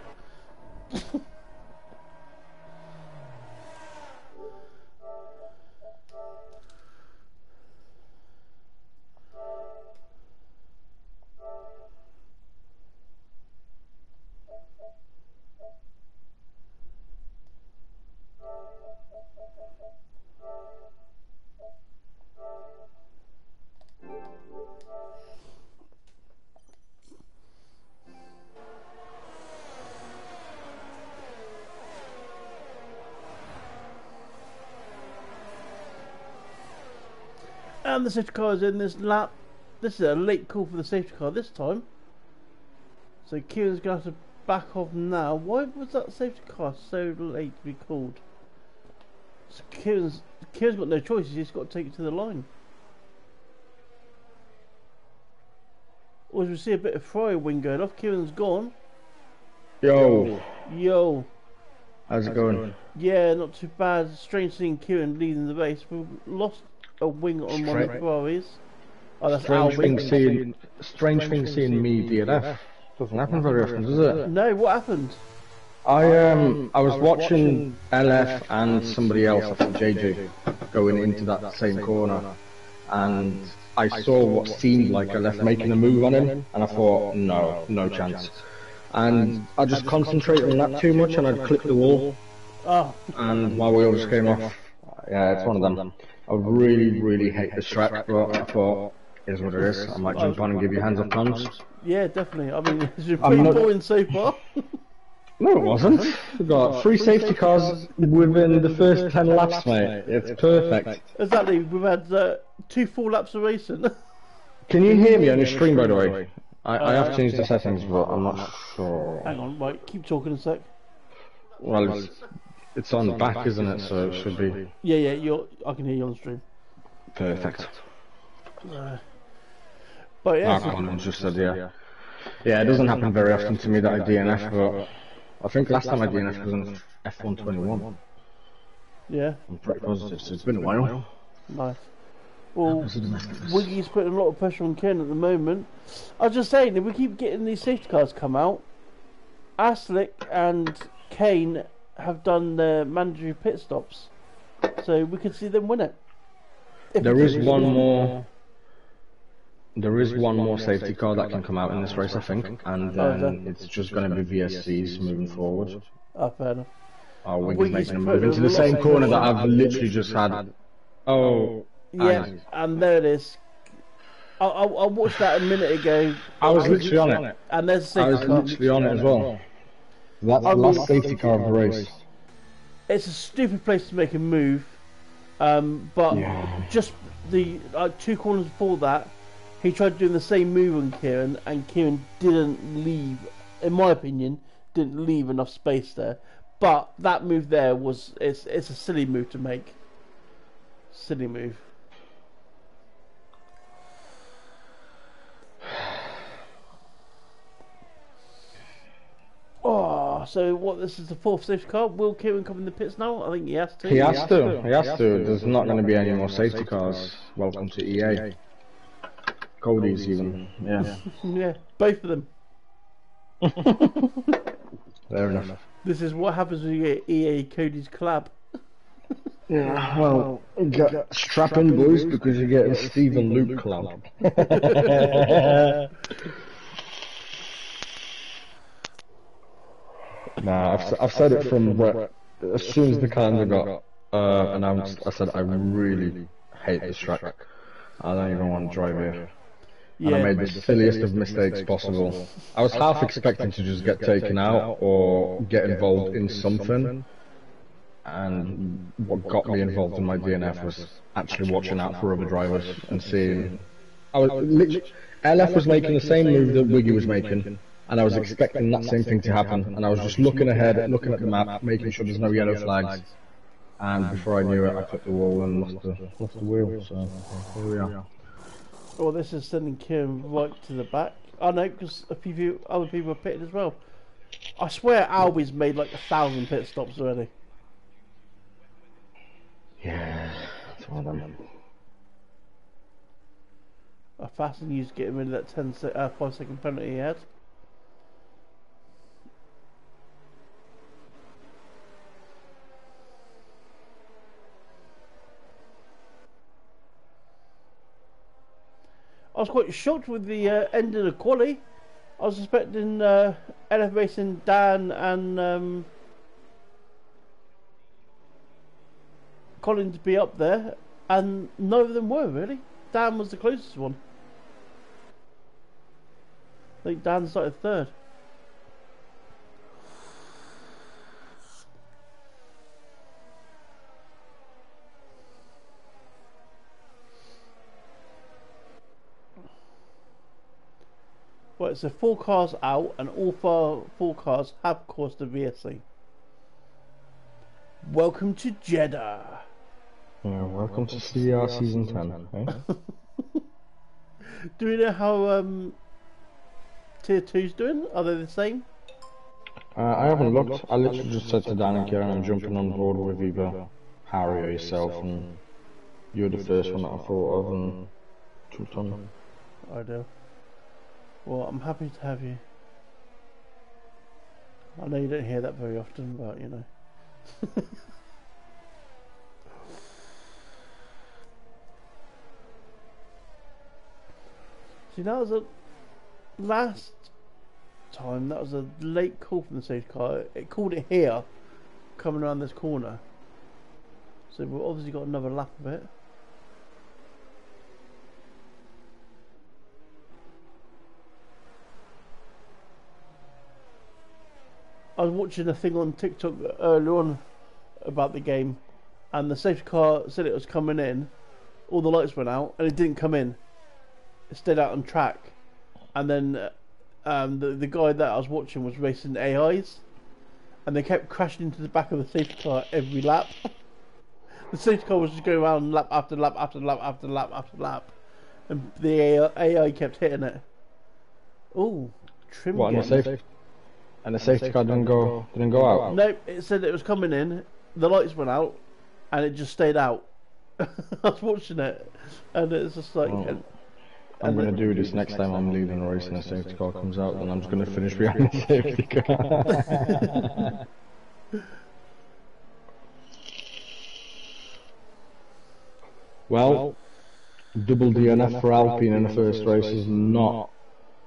And the safety car is in this lap. This is a late call for the safety car this time. So Kieran's going to have to back off now. Why was that safety car so late to be called? So Kieran's got no choice. He's just got to take it to the line. Or as we see a bit of fry wing going off, Kieran's gone. Yo. Yo. How's it going? Yeah, not too bad. Strange seeing Kieran leading the race. We've lost a wing on one of the Ferraris. Oh, that's strange thing seeing me DNF. Doesn't happen very often, does it? No, what happened? I was watching LF and somebody else, I think JJ, going into that same corner, and I saw what seemed like LF making a move on him, and I thought, no chance. And I just concentrated on that too much, and I'd click the wall. Oh. And my wheel just came off. Yeah, it's one of them. I really hate this track, but I thought, here's what it is. I might jump on and give you hands up tons. Yeah, definitely. I mean, it's been pretty boring so far. No, it wasn't. We've got 3 safety cars within the first 10 laps, mate. It's perfect. Exactly. We've had 2 full laps of racing. Can you hear me on your stream, by the way? I have changed the settings, but I'm not sure. Hang on, right, keep talking a sec. Well, it's on back, isn't it? So it should be Yeah, I can hear you on the stream. perfect. But yeah, Colin just said yeah. It doesn't happen very often to me that I DNF, but I think last time I DNF was on F121. yeah, I'm pretty positive, so it's been a while. nice. Well, Wiggy's putting a lot of pressure on Ken at the moment. I was just saying, if we keep getting these safety cars come out, Aslick and Kane have done their mandatory pit stops, so we could see them win it. There is one more safety car that can come out in this race, I think, and then it's just going to be VSCs moving forward. Oh, fair enough. Wiggy's making a move into the same corner that I've literally just had. Oh. Yeah, and there it is. I watched that a minute ago. I was literally on it. And there's a safety car. I was literally on it as well. That's the last safety car of the race. It's a stupid place to make a move, but just the 2 corners before that, he tried doing the same move on Kieran, and Kieran didn't leave, in my opinion, didn't leave enough space there. But that move there it's a silly move to make. Silly move. Oh, so what? This is the 4th safety car. Will Kieran come in the pits now? I think he has to. He has to. There's not going to be any more safety cars. Welcome to EA. Cody's even. Yeah. Yeah, both of them. Fair enough. This is what happens when you get EA Cody's collab. Yeah, well, strap in, boys, because you're getting Steve and Luke collab. Nah, I've said it from as soon as the calendar got announced. I said I really hate this track. I don't even want to drive here. And I made the silliest of mistakes possible. I was half expecting to just get taken out or get involved in something. And what got me involved in my DNF was actually watching out for other drivers and seeing. LF was making the same move that Wiggy was making, and I was expecting that same thing to happen. And I was just looking ahead, looking at the map, making sure there's no yellow flags. And before I knew it, I hit the wall and lost the wheel. So here we are. Well, this is sending Kieran right to the back. Oh no, because a few other people are pitted as well. I swear Albie's made like 1,000 pit stops already. Yeah, that's one of them. I fastened you to get rid of that 5-second penalty he had. I was quite shocked with the end of the quali. I was expecting LF Racing, Dan and Colin to be up there, and none of them were really. Dan was the closest one. I think Dan started 3rd. Right, so 4 cars out, and all 4 cars have crossed the VSC. Welcome to Jeddah. Yeah, welcome to CDR Season 10. Eh? Do we know how Tier 2's doing? Are they the same? I haven't looked. I literally just said to Dan and Kieran I'm jumping on board with either Harry or yourself, and you're the first one that I thought of, and jumped on. I do. Well, I'm happy to have you. I know you don't hear that very often, but you know. See, that was a last time. That was a late call from the safety car. It called it here, coming around this corner. So we've obviously got another lap of it. I was watching a thing on TikTok earlier on about the game, and the safety car said it was coming in. All the lights went out, and it didn't come in. stayed out on track, and then the guy that I was watching was racing AIs, and they kept crashing into the back of the safety car every lap. The safety car was just going around lap after lap after lap after lap after lap, and the AI kept hitting it. Oh, trim. What, and the safety car didn't go out? Nope, it said it was coming in, the lights went out, and it just stayed out. I was watching it, and it's just like... Well, I'm going to do this next time I'm leaving a race and a safety car comes out, then I'm just going to finish behind the safety car. Well, double DNF for Alpine in the first race is not...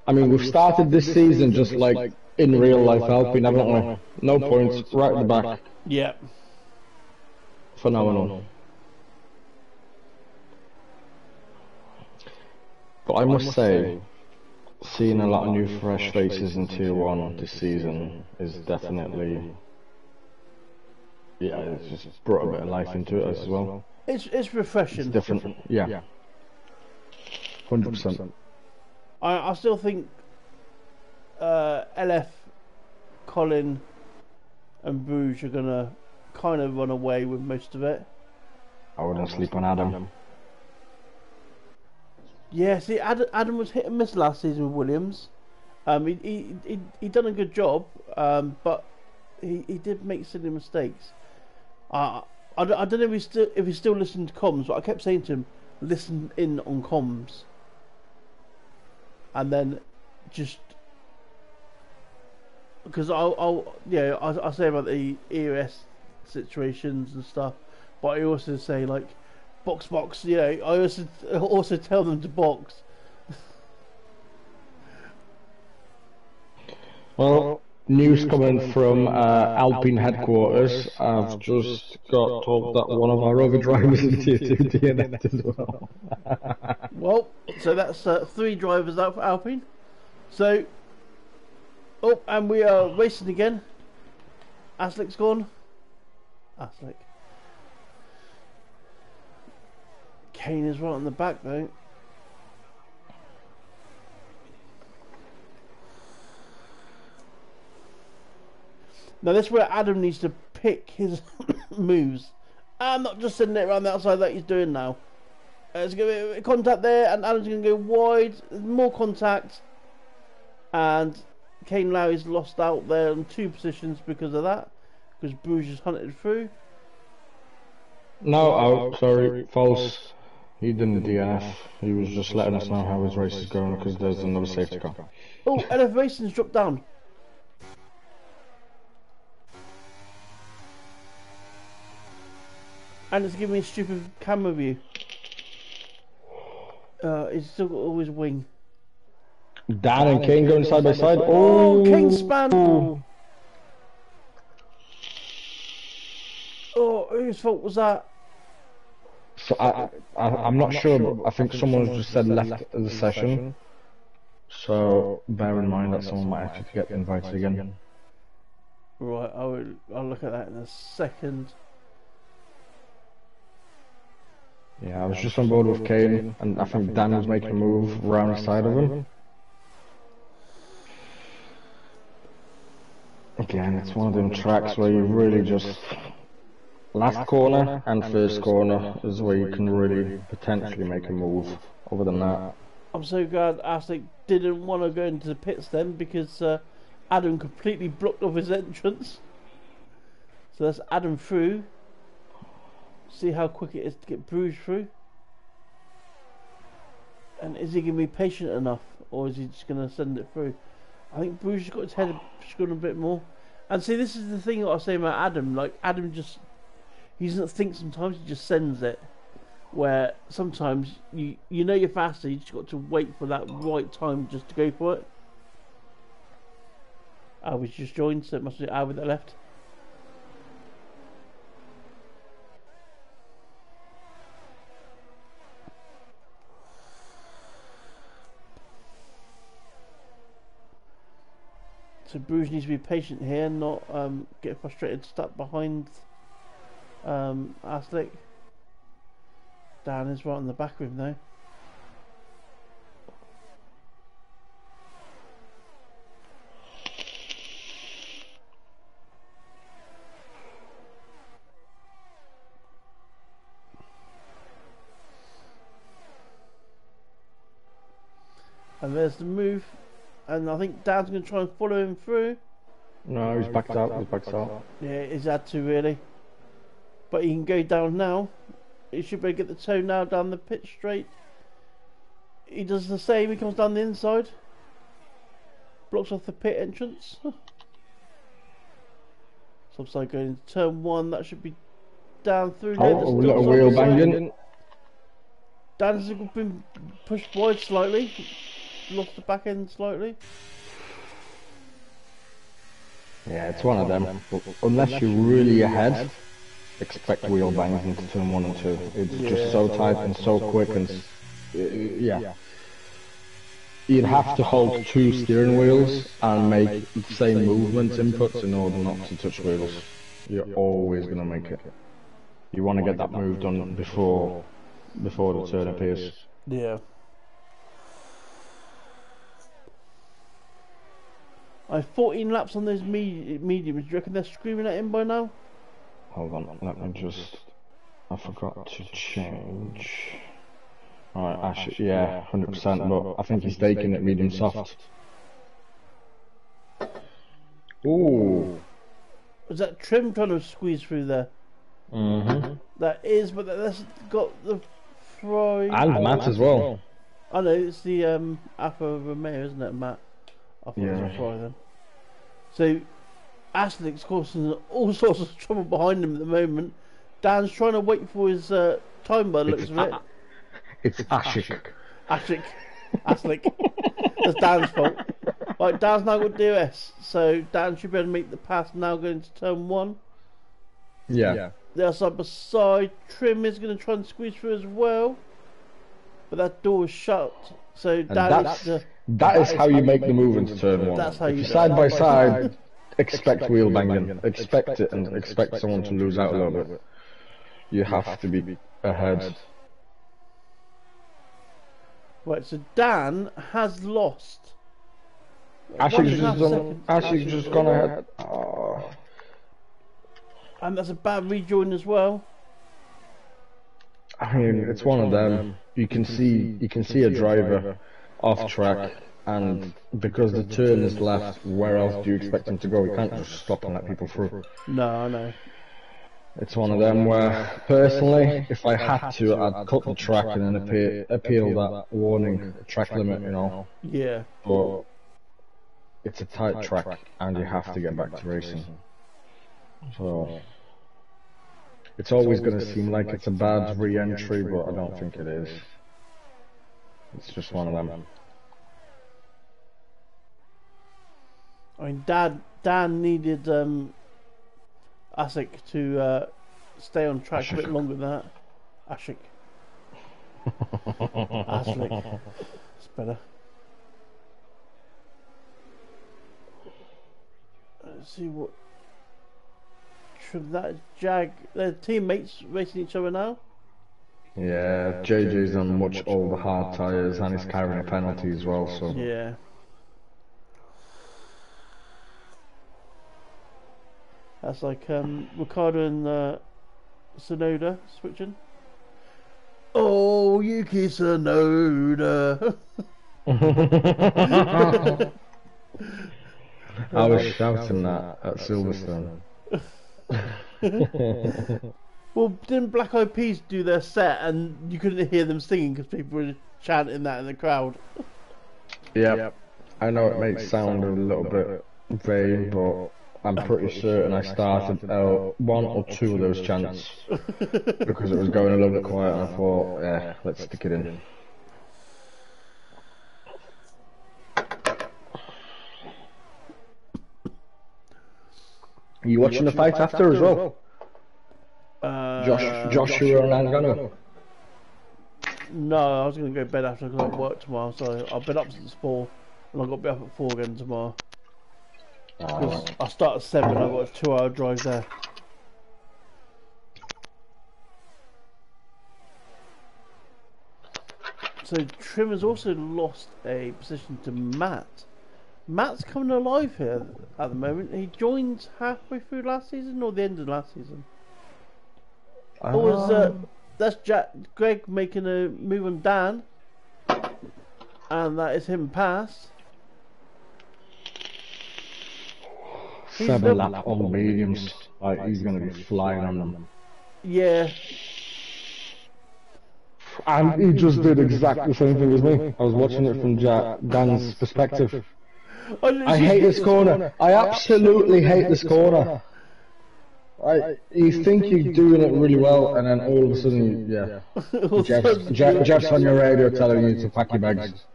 I mean, we've started this season just like in real life Alpine, haven't we? No points, right at the back. Yeah. Phenomenal. But I must say, seeing a lot of new fresh faces in Tier 1 this season is definitely... Yeah, it's just brought a bit of life into it as well. It's refreshing. It's different, yeah. 100%. I still think LF, Colin and Bruges are going to kind of run away with most of it. I wouldn't sleep on Adam. Yeah, see, Adam was hit and miss last season with Williams. He done a good job, but he did make silly mistakes. I don't know if he still listened to comms, but I kept saying to him, listen in on comms. And then just because I'll say about the EOS situations and stuff, but I also say like box, you know, I also tell them to box. Well, news coming from Alpine headquarters. I've just got told that one of our other drivers is Tier 2 DNF as well. Well, so that's 3 drivers out for Alpine. So, oh, and we are racing again. Aslick's gone. Aslick. Kane is right on the back though. Now this is where Adam needs to pick his moves. I'm not just sitting it around the outside like he's doing now. There's going to be contact there, and Adam's going to go wide. More contact, and Kane Lowry's lost out there on 2 positions because of that. Because Bruges hunted through. No, sorry, false. He didn't DNF. He was just letting us know how his race is going because there's another safety car. Oh, LF Racing's dropped down. And it's giving me a stupid camera view. He's still got all his wing. Dan and Kane going side by side. Oh, Kane span! Oh, whose fault was that? So I'm not sure, but I think someone just said left of the session. So bear in mind that someone might actually get invited again. Right, I'll look at that in a second. Yeah, I was just on board with Kane, and I think Dan was making a move around the side of him. Again, it's one of them tracks where you really just... Last corner and first corner is where you can really potentially make a move. Other than that... I'm so glad Aslick didn't want to go into the pits then, because Adam completely blocked off his entrance. So that's Adam through. See how quick it is to get Bruges through. And is he going to be patient enough, or is he just going to send it through? I think Bruges has got his head screwed a bit more. And see, this is the thing that I was saying about Adam. Like, Adam just... He doesn't think sometimes, he just sends it. Where sometimes you know you're faster, you just got to wait for that right time just to go for it. I was just joined, so it must be Albert that left. So Bruges needs to be patient here, not get frustrated, stuck behind Aslick. Dan is right on the back of him though. And there's the move. And I think Dan's going to try and follow him through. No, he's backed out. He's backed out. Yeah, he's had to really. But he can go down now. He should be able to get the toe now down the pit straight. He does the same. He comes down the inside. Blocks off the pit entrance. Subside going into turn 1. That should be down through there. Oh, a little wheel banging. Dan's been pushed wide slightly. Lost the back end slightly. Yeah, it's one of them. But unless you're really ahead, expect wheel bangs into turn 1 and 2. It's just so tight and so quick and yeah. You'd have to hold 2 steering wheels and make the same movement inputs in order not to touch wheels. You're always going to make it. You want to get that move done before the turn appears. Yeah. I have 14 laps on those mediums. Do you reckon they're screaming at him by now? Hold on, let me just... I forgot to change... Alright, actually, yeah, 100%, but I think he's taking it medium soft. Ooh! Is that Trim trying to squeeze through there? Mm-hmm. That is, but that's got the Fry... And Matt as well. I know, it's the Alfa Romeo, isn't it, Matt? I thought it was a Fry then. So, Aslick's causing all sorts of trouble behind him at the moment. Dan's trying to wait for his time by the looks of it. It's Ashik. Aslick. That's Dan's fault. Right, Dan's now got DOS, so Dan should be able to make the pass now going to turn 1. Yeah. They're side by side. Trim is going to try and squeeze through as well. But that door is shut, so Dan needs to... That is how you make the move into turn 1. That's how you side by side, expect wheel banging. Expect it and expect someone to lose out a little bit. You have to be ahead. Right, so Dan has lost. Ashik's just gone ahead. Oh. And that's a bad rejoin as well. I mean, it's one of them. You can see a driver off track, and because the turn is left, where else do you expect him to go? You can't just stop and let people through. No, I know. It's one of them where, personally, if I had to, I'd cut the track and then appeal that warning track limit, you know. Yeah. But it's a tight track, and you have to get back to racing. So it's always going to seem like it's a bad re-entry, but I don't think it is. It's just one of them. I mean, Dan needed Asik to stay on track a bit longer than that. Asik. Aslik. It's better. Let's see what... That Jag... Their teammates racing each other now. Yeah, JJ's on much older hard tyres and he's carrying a penalty as well, so... Yeah. That's like Ricardo and Sonoda switching. Oh, Yuki Sonoda! I was shouting that at Silverstone. Well, didn't Black Eyed Peas do their set and you couldn't hear them singing because people were chanting that in the crowd? Yep. I know it may sound a little bit vain, but I'm pretty certain I started one or two of those chants because it was going a little bit quiet and I thought, yeah, let's stick it in. Are you watching the fight after as well? Joshua and Ngannou? No, I was going to go to bed after because I got work tomorrow, so I've been up since 4 and I've got to be up at 4 again tomorrow. Because I start at 7, I've got a 2-hour drive there. So Trim has also lost a position to Matt. Matt's coming alive here at the moment. He joined halfway through last season or the end of last season? Or was that's Greg making a move on Dan? And that is him past. He's 7 lap all mediums. Like, he's going to be flying on them. Yeah. And he just did exactly the same thing as me. I was watching it from Dan's perspective. I hate this corner. I absolutely hate this corner. You think you're doing it really well, and then all of a sudden, Jeff's on your radio telling you to pack your bags.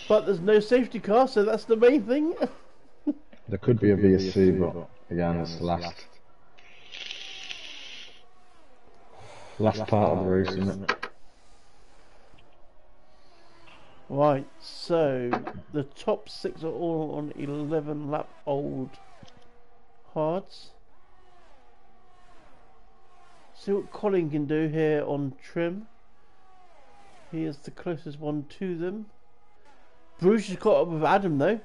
But there's no safety car, so that's the main thing. There could be a VSC, but again, it's the last part of the race, isn't it? Right, so the top 6 are all on 11 lap old hards. See what Colin can do here on trim. He is the closest one to them. Bruce has caught up with Adam though.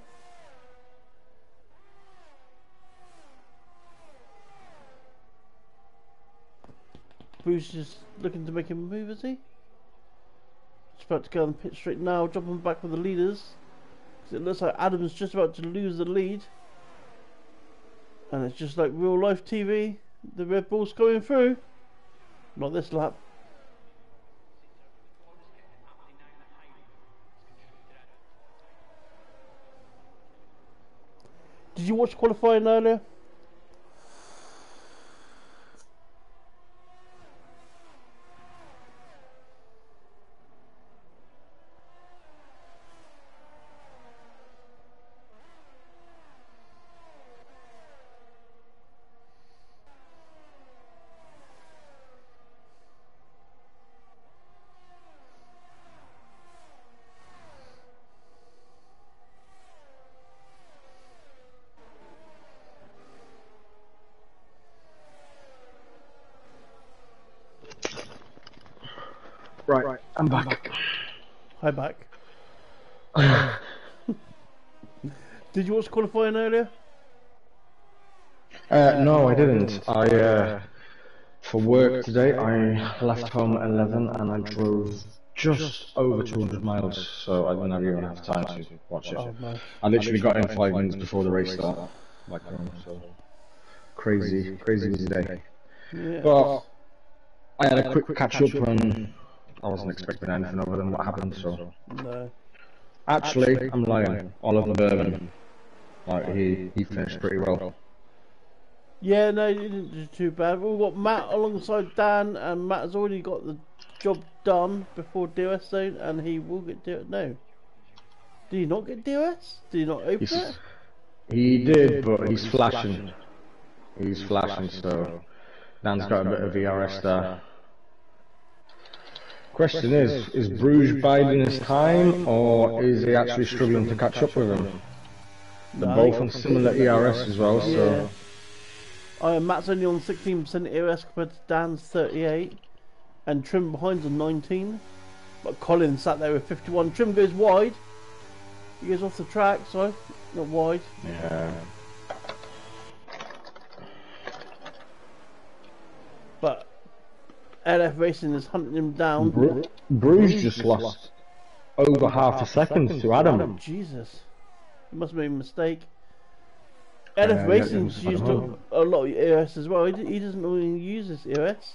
Bruce is looking to make a move, is he? He's about to go on the pit straight now, jumping back with the leaders. It looks like Adam's just about to lose the lead. And it's just like real life TV. The Red Bull's going through. Not this lap. Did you watch qualifying earlier? Right, I'm back. Hi, back. Did you watch qualifying earlier? No, I didn't. For work today, I left home at 11 and I drove just over 200 miles, so I didn't even have time to watch it. Oh, nice. I literally got in 5 minutes before the race started. Like, so crazy busy day. Yeah. But I had a quick catch up and I wasn't expecting anything other than what happened, so. No. Actually, I'm lying. Oliver Bourbon, like, he finished pretty well. Yeah, no, you didn't do too bad. We've got Matt alongside Dan, and Matt has already got the job done before DOS zone, and he will get DOS. No. Did he not get DOS? Did he not open it? He did, but he's flashing. He's flashing, so Dan's got a bit of VRS there. Question is Bruges biding his time, or is he actually struggling to catch up with him? They're both on similar ERS as well, so. Matt's only on 16% ERS compared to Dan's 38, and Trim behind's on 19. But Colin sat there with 51. Trim goes wide. He goes off the track, sorry, not wide. Yeah. But LF Racing is hunting him down. Bruges just lost over half a second to Adam. Oh, Jesus. It must have been a mistake. LF Racing's used a lot of ERS as well. He doesn't really use this ERS.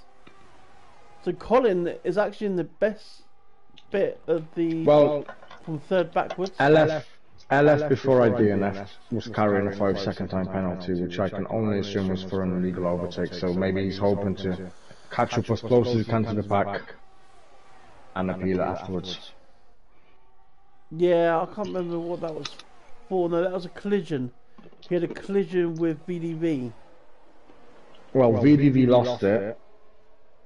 So Colin is actually in the best bit of the from third backwards. LF before I DNF was carrying a 5-second time penalty, which I can only assume was for an illegal overtake. So maybe he's hoping to catch up as close as he can to the pack and appeal it afterwards. Yeah, I can't remember what that was for. No, that was a collision. He had a collision with VDV. Well, VDV lost it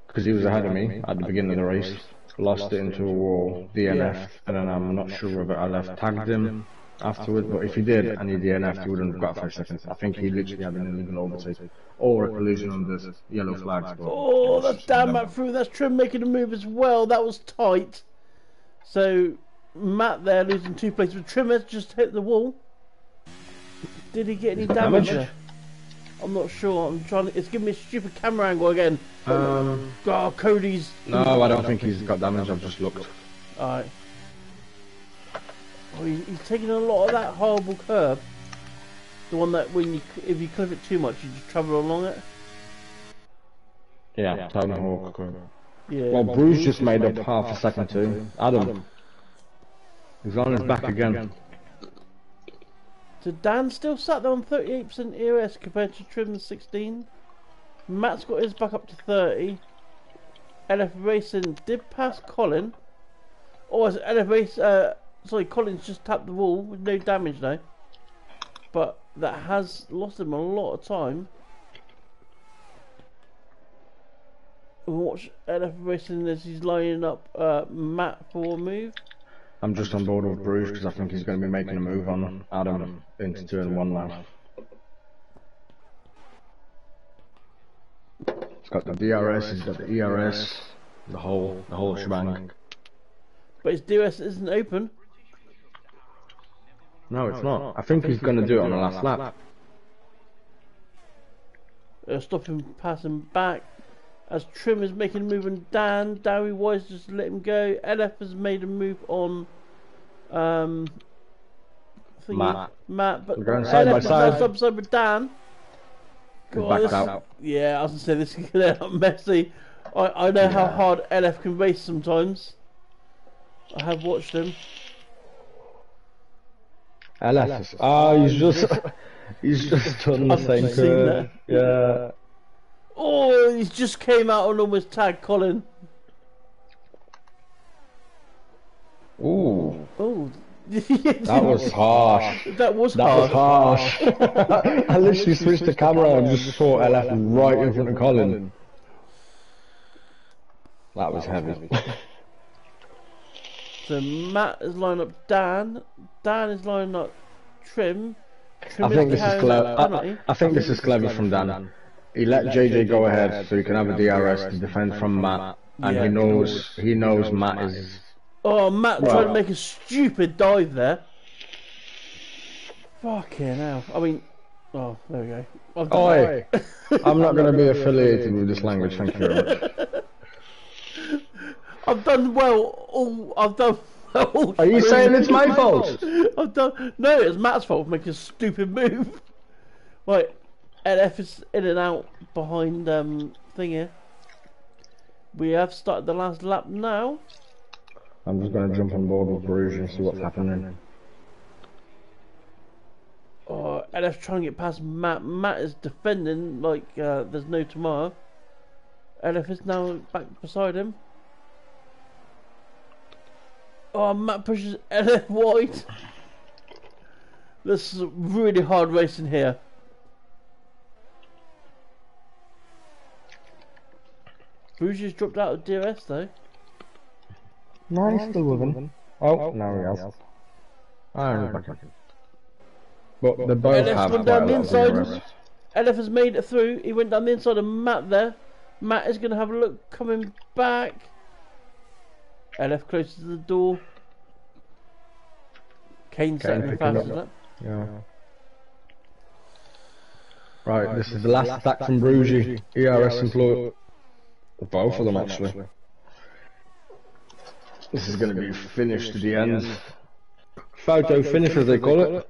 because he was ahead of me at the beginning of the race. Lost it into a wall, DNF, and then I'm not sure whether LF tagged him afterwards, but if he did and he DNF'd, he wouldn't have got 5 seconds. I think he literally had an illegal overtake or a collision on the yellow flags. Oh, that's damn Matt through. That's Trim making a move as well. That was tight. So Matt there losing 2 places, but Trim has just hit the wall. Did he get any damage there? I'm not sure. I'm trying to. It's giving me a stupid camera angle again. Oh, Cody's. No, I don't think he's got damage. I've just looked. Alright. Oh, he's taking a lot of that horrible curb. The one that if you clip it too much, you just travel along it. Yeah, Tony Hawk. Yeah. Well, Bruce just made up half a second too. Adam. He's on his back again. So Dan still sat there on 38% EOS compared to Trim's 16. Matt's got his back up to 30. LF Racing did pass Colin. Or as LF Race, sorry, Colin's just tapped the wall with no damage though. But that has lost him a lot of time. Watch LF Racing as he's lining up Matt for a move. I'm just on board with Bruce because I think he's going to be making a move on Adam into turn 1 now. He's got the DRS, he's got the ERS, the whole shebang. But his DRS isn't open. No, it's not. I think he's going to do it on the last lap. Stop him passing back. As Trim is making a move on Dan, Dowie Wise just let him go. LF has made a move on Matt, but we're going side by side. Side by side with Dan. Backed out. Yeah, I was gonna say this is gonna get messy. I know how hard LF can race sometimes. I have watched him. LF. He's just done the same curve. Yeah. Oh, he just came out and almost tagged Colin. Ooh. Oh. That was harsh. That was harsh. I literally switched the camera and just saw LF right in front of Colin. That was heavy. So Matt is lining up Dan. Dan is lining up Trim. I think this is clever. I think this is clever from Dan. He let JJ go ahead so he can have a DRS to defend from Matt, and he knows Matt is. Oh, Matt tried to make a stupid dive there. Fucking hell! I mean, oh, there we go. Oi! I'm not going to be affiliated with this language. Thank you very much. I've done well. I've done well. Are you saying it's my fault? I've done. No, it's Matt's fault for making a stupid move. Right, LF is in and out behind thing here. We have started the last lap now. I'm just going to jump on board with Bruges and see what's happening. Oh, LF trying to get past Matt. Matt is defending like there's no tomorrow. LF is now back beside him. Oh, Matt pushes LF wide. This is really hard racing here. Bruges dropped out of DRS though. No, he's still with him. Oh, now he has. Back in. But they both have went down the inside. LF has made it through. He went down the inside of Matt there. Matt is going to have a look coming back. LF closes the door. Kane's setting the fastest up. Yeah. Right, this is the last attack from Bruges. ERS employ both of them actually. This is going to be finished to the end. Photo finish as they call it.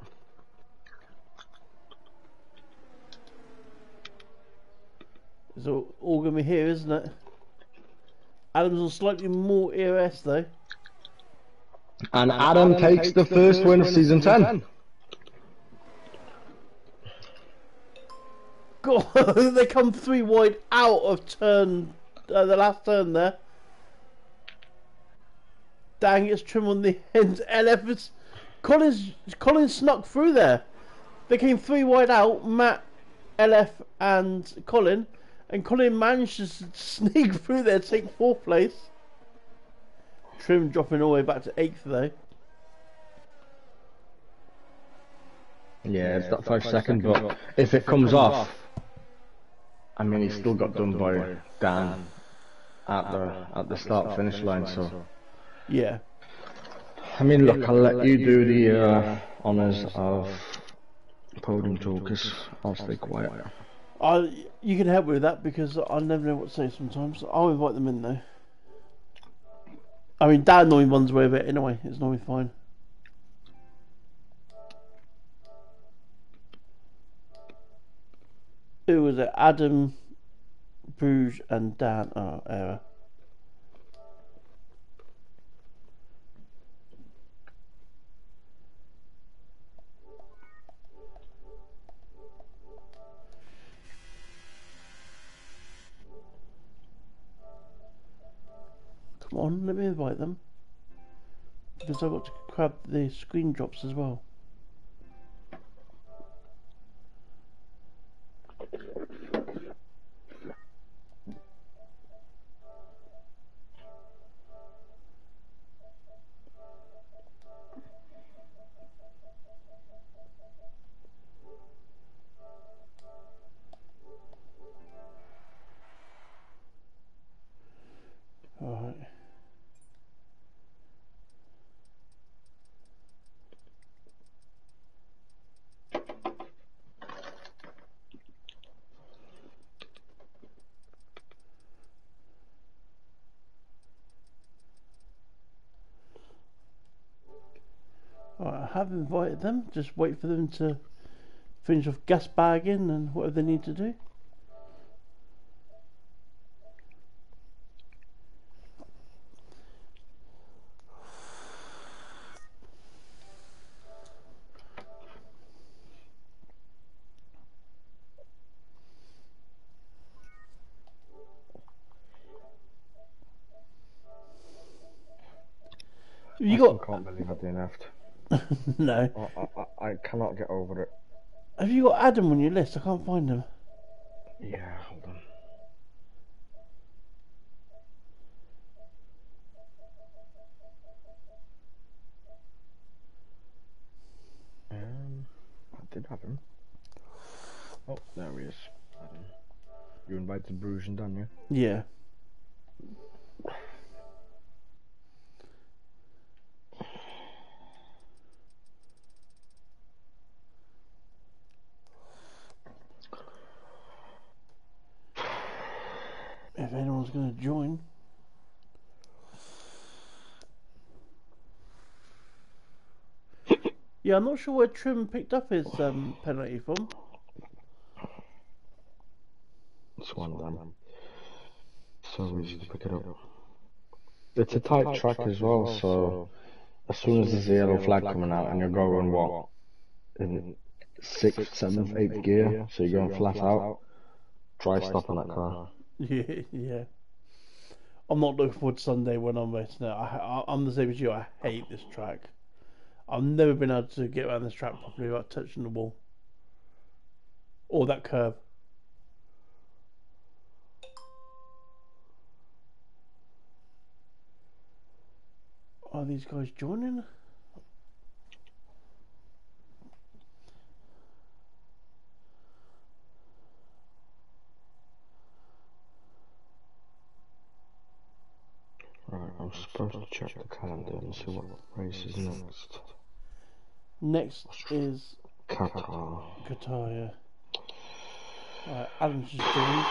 It's all going to be here, isn't it? Adam's on slightly more EOS though. And Adam takes the first win of season 10. God, they come 3 wide out of turn, the last turn there. Dang, it's Trim on the end. LF is... Colin snuck through there. They came 3 wide out, Matt, LF and Colin. And Colin managed to sneak through there to take 4th place. Trim dropping all the way back to 8th though. Yeah, it's that 5 second, but if it comes off, I mean, he's still got done by Dan at the start finish line, so. Yeah. I mean, look, I'll let you do the honours of podium talkers. I'll stay quiet. You can help me with that because I never know what to say sometimes. I'll invite them in though. I mean, Dan normally runs with it anyway. It's normally fine. Who was it? Adam, Bruges, and Dan. Oh, error. Come on, let me invite them. Because I've got to grab the screen drops as well. Alright. Alright, I have invited them. Just wait for them to finish off gas bagging and whatever they need to do. You I got... still can't believe I DNF'd. No. I cannot get over it. Have you got Adam on your list? I can't find him. Yeah, hold on. I did have him. Oh, there he is. Adam. You invited Bruges and Dan, yeah? Yeah. If anyone's going to join. Yeah, I'm not sure where Trim picked up his penalty from. It's one down. So easy to pick it up. It's a tight track as well, so as soon as there's a yellow flag coming out and you're going, what, in 6th, 7th, 8th gear, so you're going flat out, try stopping that car. Yeah. I'm not looking forward to Sunday when I'm racing it. I'm the same as you. I hate this track. I've never been able to get around this track properly without touching the wall. Or that curb. Are these guys joining? Right, I'm supposed to check the calendar and see what race is next. Next is Qatar. Qatar, yeah. Alright, Adam's just joined.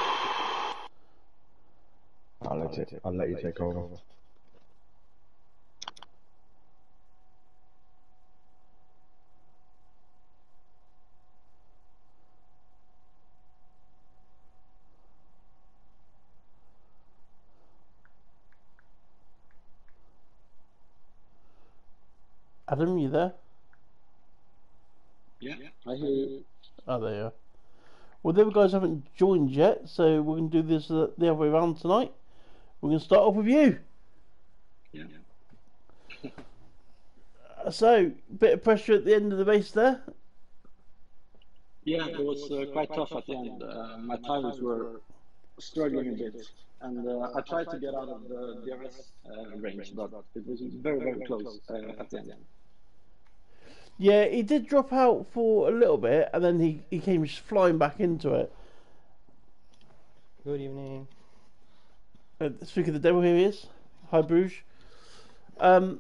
I'll let you take over. Adam, you there? Yeah, I hear you. Oh, there you are. Well, the other guys haven't joined yet, so we're going to do this the other way around tonight. We're going to start off with you. Yeah. So, bit of pressure at the end of the race there. Yeah, it was quite tough at the end. My tires were struggling a bit, and I tried to get out of the DRS range, but it was very, very close at the end. Yeah, he did drop out for a little bit, and then he came flying back into it. Good evening. Speaking of the devil, here he is. Hi, Bruges. Hi.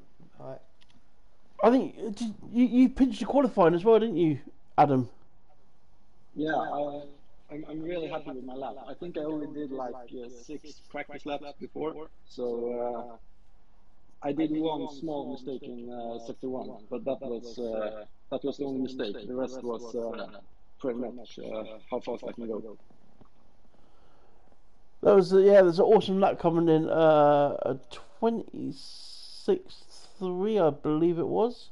I think you pinched your qualifying as well, didn't you, Adam? Yeah, I'm really happy with my lap. I think I only did like 6 practice laps before, so I did one small mistake in sector one, but that was the only mistake. The rest was pretty much how fast I can go. That was yeah. There's an awesome lap coming in. A 26.3, I believe it was.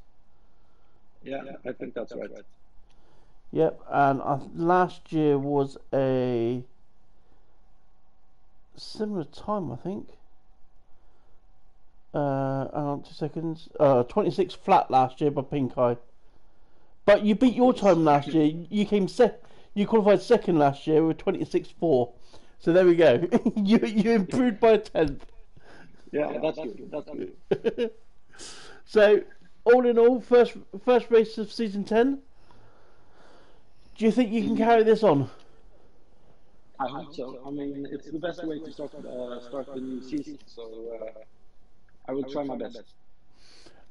Yeah, I think that's right. Yep, and last year was a similar time, I think. Hang on 2 seconds. 26 flat last year by Pink Eye. But you beat your time last year. You came You qualified second last year with 26.4. So there we go. you improved by a tenth. Yeah, that's good. That's good. So all in all, first race of season 10. Do you think you can carry this on? I hope so. I mean, it's the best way to start the new season. So I will try my best.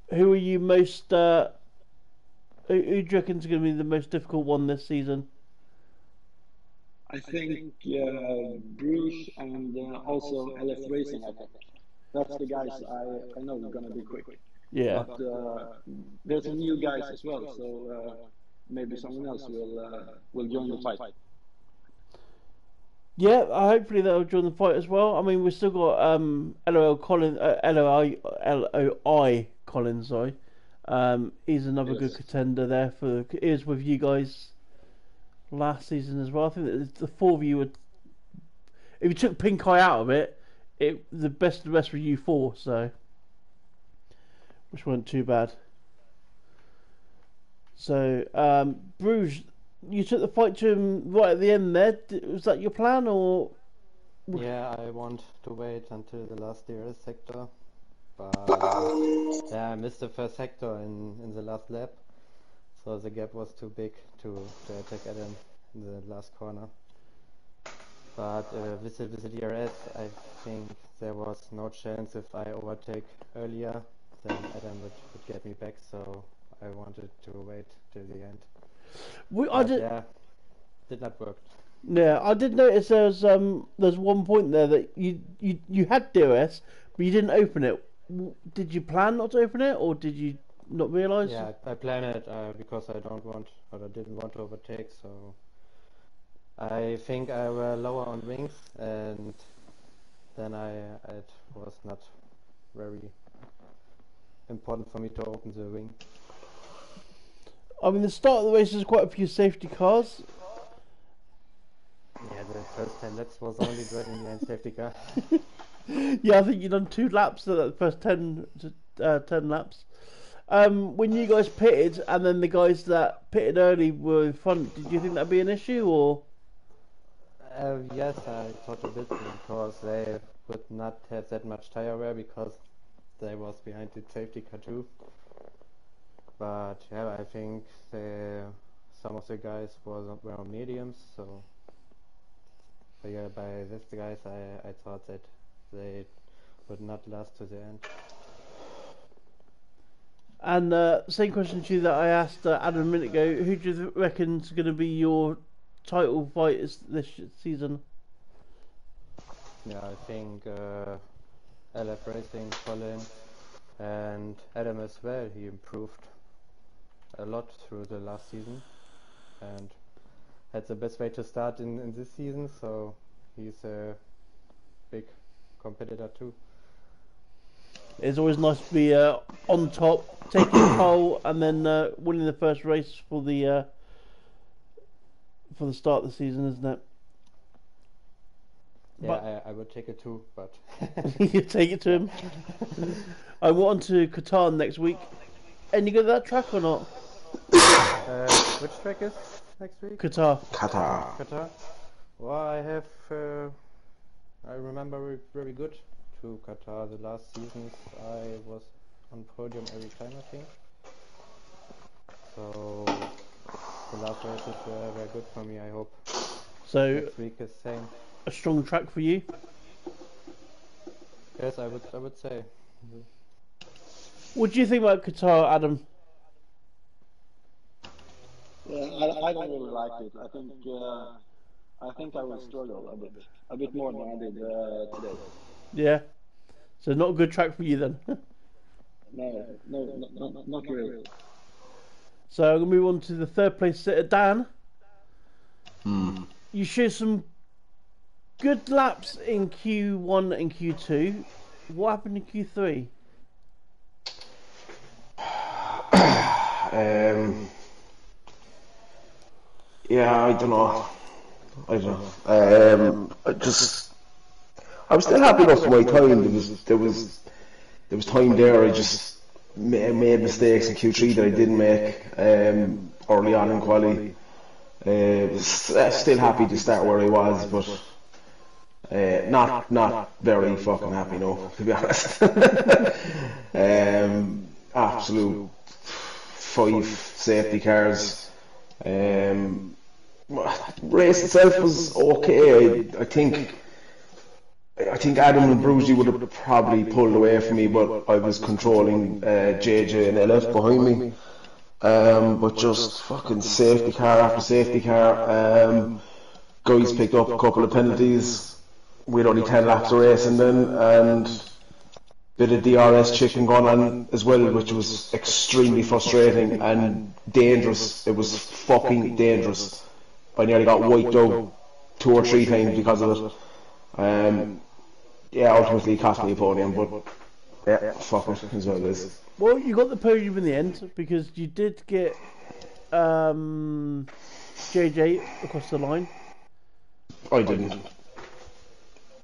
Who are you most? Who do you reckon is going to be the most difficult one this season? I think Bruce and also LF Racing. I think that's the guys I know are going to be quick. Yeah. But there's some new guys as well, so maybe someone else will join the fight. Yeah, hopefully they'll join the fight as well. I mean, we've still got LOI Collins. Sorry, he's another good contender there for. He was with you guys last season as well. I think that the four of you would. If you took Pink Eye out of it, the best of the rest were you four. So, which weren't too bad. So, Bruges. You took the fight to him right at the end there. Was that your plan, or? Yeah, I want to wait until the last DRS sector, but yeah, I missed the first sector in the last lap, so the gap was too big to attack Adam in the last corner. But with the DRS, I think there was no chance if I overtake earlier, then Adam would get me back. So I wanted to wait till the end. Yeah, did not work. Yeah, I did notice there's one point there that you had DRS, but you didn't open it. Did you plan not to open it, or did you not realise? Yeah, I planned it because I didn't want to overtake. So I think I were lower on wings, and then it was not very important for me to open the wing. I mean, the start of the race is quite a few safety cars. Yeah, the first 10 laps was only driving behind safety car. Yeah, I think you done 2 laps at the first 10 laps. When you guys pitted, and then the guys that pitted early were in front, did you think that'd be an issue, or? Yes, I thought a bit, because they would not have that much tire wear because they was behind the safety car too. But yeah, I think some of the guys were on mediums, so yeah, by these guys I thought that they would not last to the end. And same question to you that I asked Adam a minute ago. Who do you reckon is going to be your title fighters this season? Yeah, I think LF Racing, Colin, and Adam as well. He improved a lot through the last season and had the best way to start in this season, so he's a big competitor too. It's always nice to be on top, taking the pole, and then winning the first race for the start of the season, isn't it? Yeah, I would take it too, but you take it to him. I want to Qatar next week. Any good at that track or not? Which track is next week? Qatar. Well, I remember very good to Qatar. The last seasons I was on podium every time, I think. So the last races were very good for me, I hope. So next week is same. A strong track for you? Yes, I would say. What do you think about Qatar, Adam? Yeah, I don't really like it. I think I will struggle a bit more than I did today. Yeah. So not a good track for you then. not really. So I'm going to move on to the third place sitter, Dan. You showed some good laps in Q1 and Q2. What happened in Q3? Yeah, I don't know. I was still happy enough for my time. There was time there. I just made mistakes in Q3 that I didn't make early on in quali. Still happy to start where I was, but not very fucking happy, no, to be honest. Absolute 5 safety cars. Race itself was okay. I think Adam and Brugy would have probably pulled away from me, but I was controlling JJ and LF behind me. But just fucking safety car after safety car. Guys picked up a couple of penalties with only 10 laps of racing then, and bit of DRS chicken going on as well, which was extremely frustrating and dangerous. It was fucking dangerous. I nearly got wiped out 2 or 3 times because of it. Yeah, ultimately it cost me a podium, but yeah, fuck it, is what it is. Well, you got the podium in the end because you did get JJ across the line. I didn't.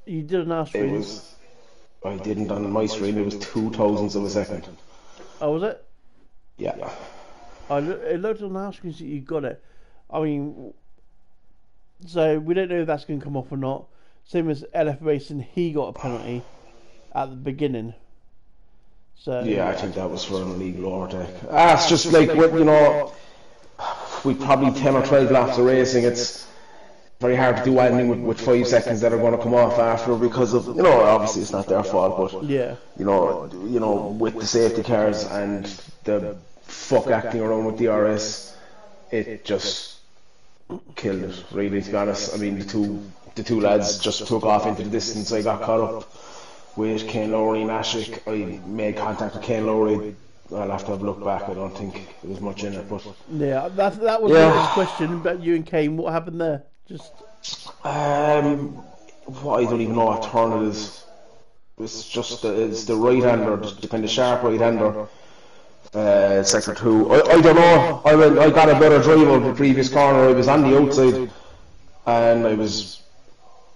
You did an our screen. I didn't on my screen. It was 0.02 of a second. Oh, was it? Yeah. It looked on our screens that you got it. I mean, so we don't know if that's going to come off or not. Same as LF Racing, he got a penalty at the beginning. So yeah, I think that was for an illegal overtake. It's just like, you know, with probably 10 or 12 laps of racing, it's very hard to do anything with 5 seconds that are going to come off after because of, you know, obviously it's not their fault, but yeah, you know, with the safety cars and the fuck acting around with DRS, it just killed it, really, to be honest. I mean, the two lads just took off into the distance. I got caught up with Kane Lowry and Ashik. I made contact with Kane Lowry. I'll have to have a look back. I don't think there was much in it, but yeah, that was the next question about you and Kane. What happened there? Just what, I don't even know what turn it is. It's just it's the right hander, the kind of sharp right hander. Sector 2. I don't know. I got a better drive over the previous corner. I was on the outside and I was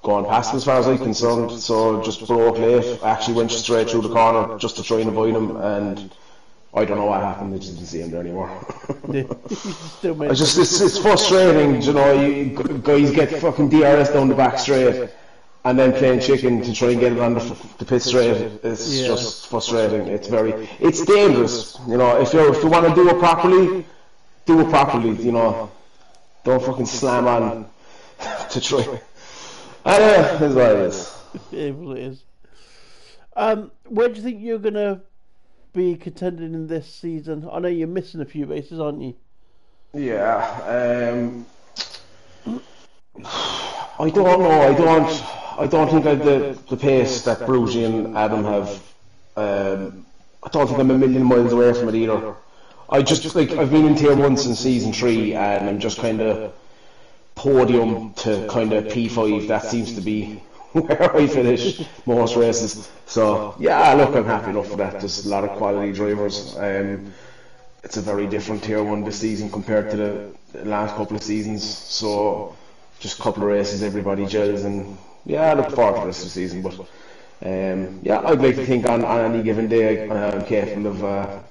going past him as far as I'm concerned, so just broke late. I actually went straight through the corner just to try and avoid him, and I don't know what happened. I just didn't see him there anymore. It's frustrating, you know. Guys get fucking DRS down the back straight and then playing chicken to try and get it on the pit straight. It's just frustrating. It's dangerous, you know. If you want to do it properly, you know. Don't fucking slam on to try. That's what it is. It really is. Where do you think you're gonna be contending in this season? I know you're missing a few races, aren't you? Yeah. I don't know. I don't think I've the pace that Brugy and Adam have. I don't think I'm a million miles away from it either. I've been in Tier 1 since Season 3 and I'm just kind of podium to kind of P5. That seems to be where I finish most races. So yeah, look, I'm happy enough for that. There's a lot of quality drivers. It's a very different Tier 1 this season compared to the last couple of seasons. So just a couple of races, everybody gels, and yeah, I look forward to the rest of the season. But yeah, I'd like to think on any given day I'm capable of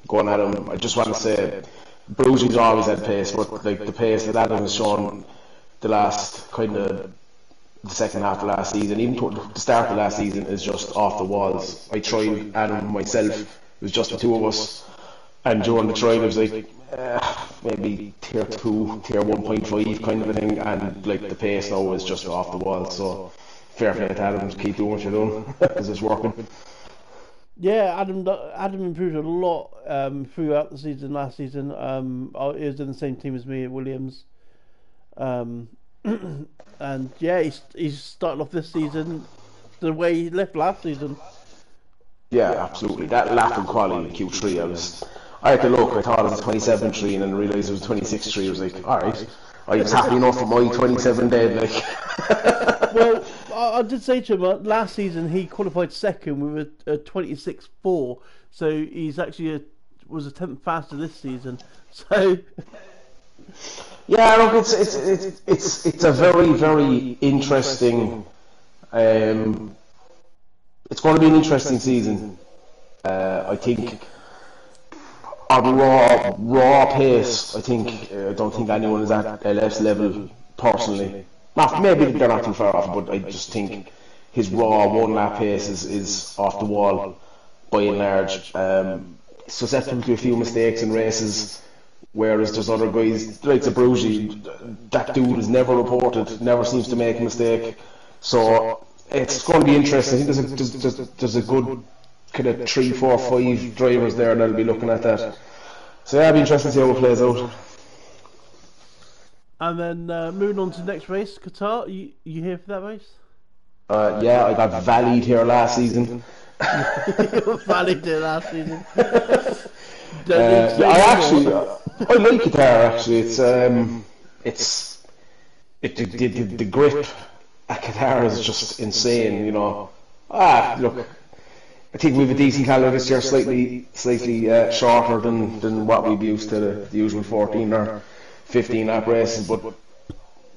going at him. I just want to say Brugy's always had pace, but like the pace that Adam has shown the last kind of the second half of last season, even the start of last season, is just off the walls. I tried Adam myself. It was just the two of us, and during the trial it was like maybe Tier 2, Tier 1.5 kind of a thing, and like the pace now is just off the wall. So fair play to Adam, keep doing what you're doing because it's working. Yeah, Adam improved a lot throughout the season. Last season, he was in the same team as me at Williams, and yeah, he's starting off this season the way he left last season. Yeah, absolutely. That lap in quali in Q3, I had to look. I thought it was a 27.3, and then I realised it was 26.3. I was like, all right. I was happy enough with my 27 dead. Like, Well, I did say to him last season he qualified second with a 26.4, so he's actually was a tenth faster this season. So yeah, look, it's a very very interesting. It's going to be an interesting season. I think on raw pace, I don't think anyone is at LF's level personally. Maybe they're not too far off, but I just think his raw one lap pace is off the wall by and large. Susceptible to a few mistakes in races, whereas there's other guys like Zabrugi, that dude is never reported, never seems to make a mistake. So it's going to be interesting. I think there's a good kind of 3, 4, 5 drivers there that'll be looking at that. So yeah, it'll be interesting to see how it plays out. and then moving on to the next race, Qatar. You here for that race? Yeah, I got valleyed here last season. Valid here last season. Yeah, I like Qatar actually. The grip at Qatar is just insane. You know. Look, I think we have a decent calendar this year, slightly shorter than what we've used to the usual 14 or 15 lap races. But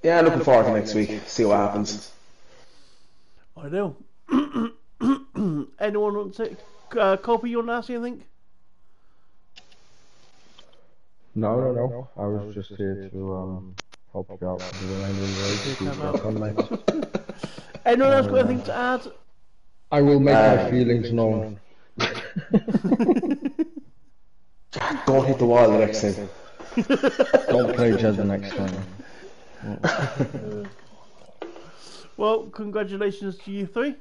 yeah, looking forward to next week. See what happens. I know. Anyone want to copy? You want to ask anything? No. I was just here to help you out for the remainder of the race. Anyone else got anything to add? I will make my feelings known. Don't hit the wall the next time. Don't play Jed the next time. Well, congratulations to you three.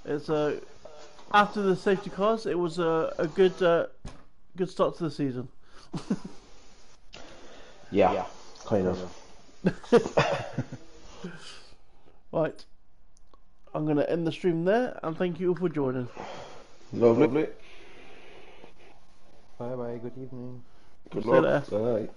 It's after the safety cars, it was a good start to the season. Yeah, kind of. Right, I'm going to end the stream there, and thank you all for joining. Lovely. Bye bye, good evening. Good See you luck. later. Bye.